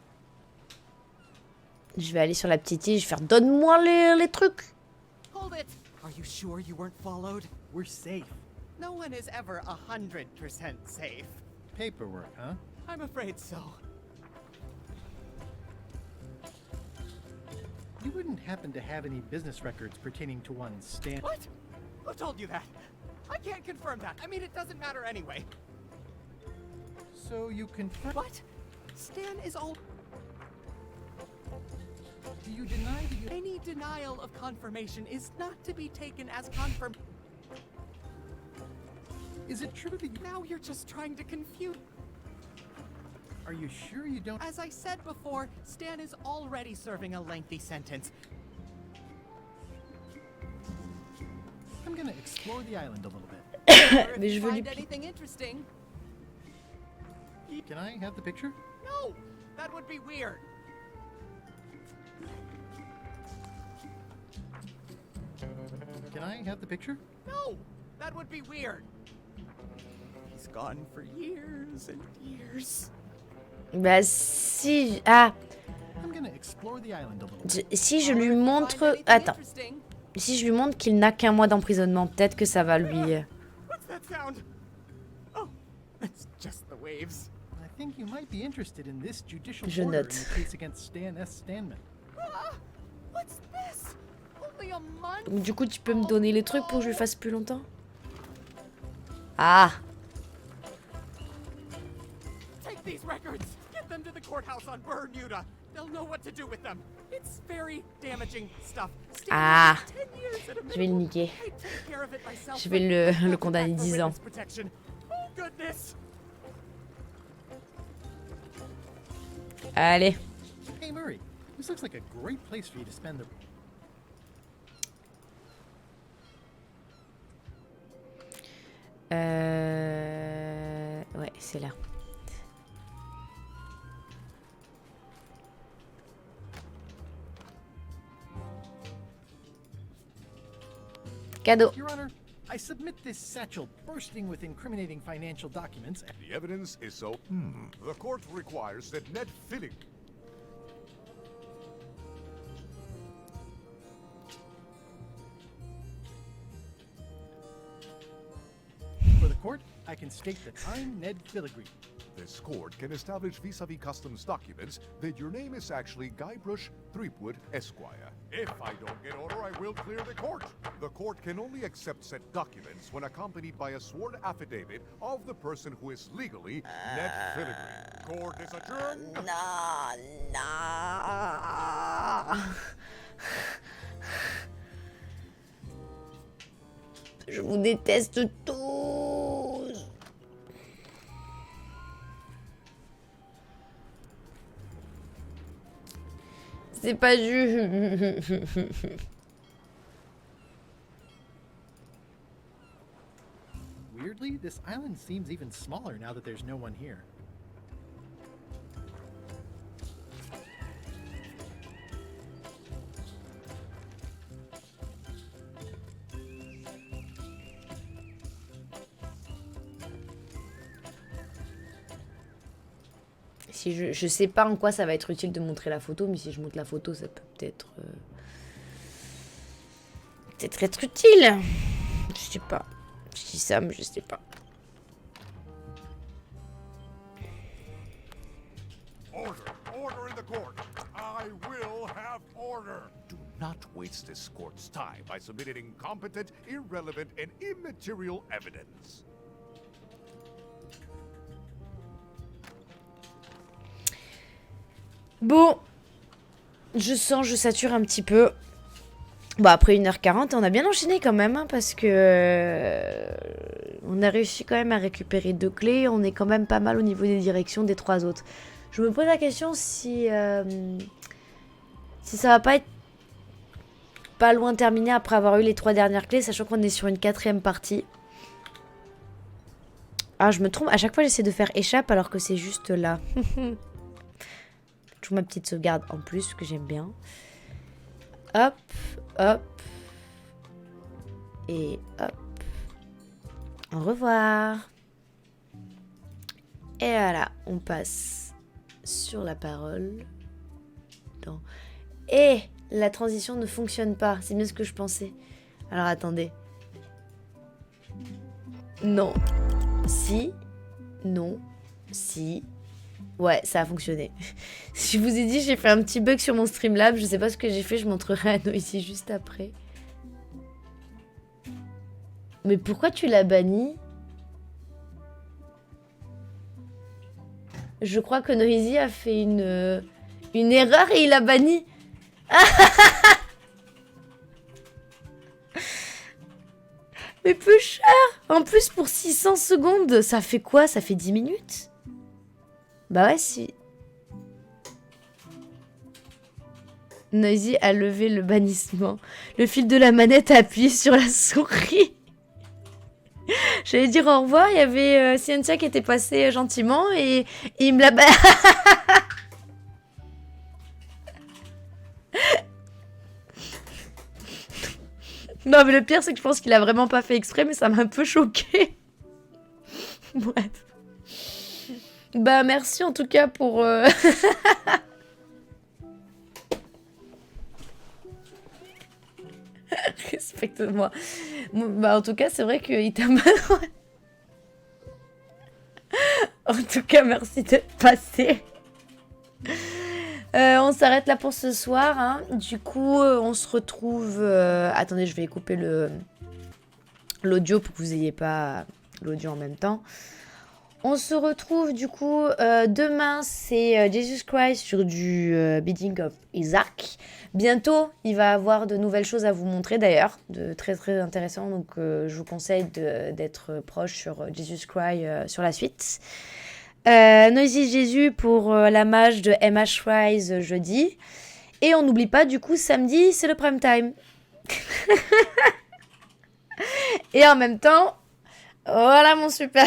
Je vais aller sur la petite île, je vais faire donne-moi les trucs. Hold it. Are you sure you weren't followed? We're safe. No one is ever 100% safe. Paperwork, huh? I'm afraid so. You wouldn't happen to have any business records pertaining to one Stan... What? Who told you that? I can't confirm that. I mean, it doesn't matter anyway. So you confirm... What? Stan is all... Do you deny that you... Any denial of confirmation is not to be taken as confirmed. Is it true that you... Now you're just trying to confuse... Are you sure you don't... As I said before, Stan is already serving a lengthy sentence. I'm gonna explore the island a little bit. Mais je veux lui... Anything interesting? Can I have the picture? No! That would be weird. Can I have the picture? No! That would be weird. He's gone for years and years. Bah si... Ah. I'm gonna explore the island a little bit. Si je lui montre... Attends. Si je lui montre qu'il n'a qu'un mois d'emprisonnement, peut-être que ça va lui... What's that sound? Oh, it's just the waves. I think you might be interested in this judicial Je order in note. the case against Stan S. Stanman. What's this? Only a month? Donc du coup, tu peux me donner les trucs pour que je lui fasse plus longtemps? Ah. Take these records. Get them to the courthouse on Bermuda. They'll know what to do with them. It's very damaging stuff. Ah, 10 years at a je vais le minimum. niquer. I take care of it myself, Je vais le condamner 10 ans. protection. Oh goodness. Allez. Hey Murray, this looks like a great place for you to spend the... Ouais, c'est là. Cadeau. Your Honor, I submit this satchel bursting with incriminating financial documents. The evidence is so... The court requires that Ned Fillingry... For the court, I can state that I'm Ned Filigree. This court can establish vis-a-vis customs documents that your name is actually Guybrush Threepwood Esquire. If I don't get order, I will clear the court. The court can only accept said documents when accompanied by a sworn affidavit of the person who is legally Ned Filigree. Court is adjourned. No. Je vous déteste tous. C'est pas juste. Weirdly, this island seems even smaller now that there's no one here. Si je sais pas en quoi ça va être utile de montrer la photo, mais si je montre la photo, ça peut peut-être être utile. Je sais pas. Je dis ça, mais je sais pas. Order in the court. I will have order. Do not waste this court's time by submitting incompetent, irrelevant, and immaterial evidence. Bon, je sature un petit peu. Bon, après 1h40, on a bien enchaîné quand même, hein, parce que on a réussi quand même à récupérer 2 clés. On est quand même pas mal au niveau des directions des 3 autres. Je me pose la question si ça va pas être pas loin terminé après avoir eu les 3 dernières clés, sachant qu'on est sur une 4e partie. Ah, je me trompe. À chaque fois, j'essaie de faire échappe alors que c'est juste là. Toujours ma petite sauvegarde en plus que j'aime bien. Hop, hop. Et hop. Au revoir. Et voilà, on passe sur la parole. Et la transition ne fonctionne pas. C'est bien ce que je pensais. Alors attendez. Non. Si. Non. Si. Ouais, ça a fonctionné. Je vous ai dit, j'ai fait un petit bug sur mon Streamlab. Je sais pas ce que j'ai fait, je montrerai à Noisy juste après. Mais pourquoi tu l'as banni? Je crois que Noisy a fait une erreur et il a banni. Mais peu cher. En plus, pour 600 secondes, ça fait quoi? Ça fait 10 minutes? Bah ouais, si. Noisy a levé le bannissement. Le fil de la manette a appuyé sur la souris. J'allais dire au revoir, il y avait Cynthia qui était passée gentiment et il me l'a... Non mais le pire c'est que je pense qu'il a vraiment pas fait exprès, mais ça m'a un peu choqué. Bref. Bah merci en tout cas pour... Respecte-moi. Bah en tout cas c'est vrai qu'il t'a mal... En tout cas merci d'être passé. On s'arrête là pour ce soir. Hein. Du coup on se retrouve... Attendez, je vais couper l'audio pour que vous n'ayez pas l'audio en même temps. On se retrouve du coup demain, c'est Jesus Christ sur du Beating of Isaac. Bientôt, il va avoir de nouvelles choses à vous montrer d'ailleurs, de très très intéressant. Donc je vous conseille d'être proche sur Jesus Christ sur la suite. Noisy Jésus pour la mage de MH Rise jeudi. Et on n'oublie pas, du coup, samedi, c'est le prime time. Et en même temps, voilà mon super.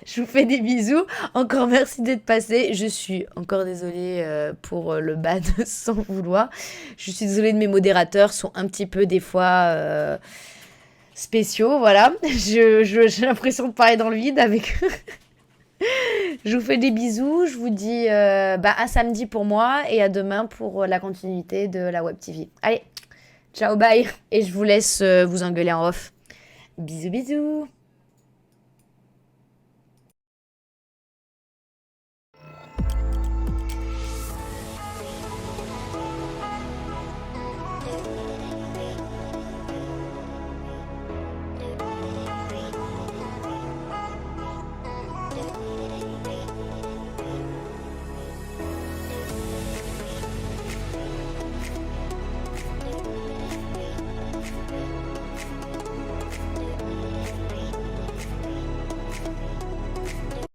Je vous fais des bisous. Encore merci d'être passé. Je suis encore désolée pour le ban sans vouloir. Je suis désolée de mes modérateurs, sont un petit peu des fois spéciaux. Voilà. J'ai l'impression de parler dans le vide avec eux. Je vous fais des bisous. Je vous dis à samedi pour moi et à demain pour la continuité de la Web TV. Allez, ciao, bye. Et je vous laisse vous engueuler en off. Bisous, bisous.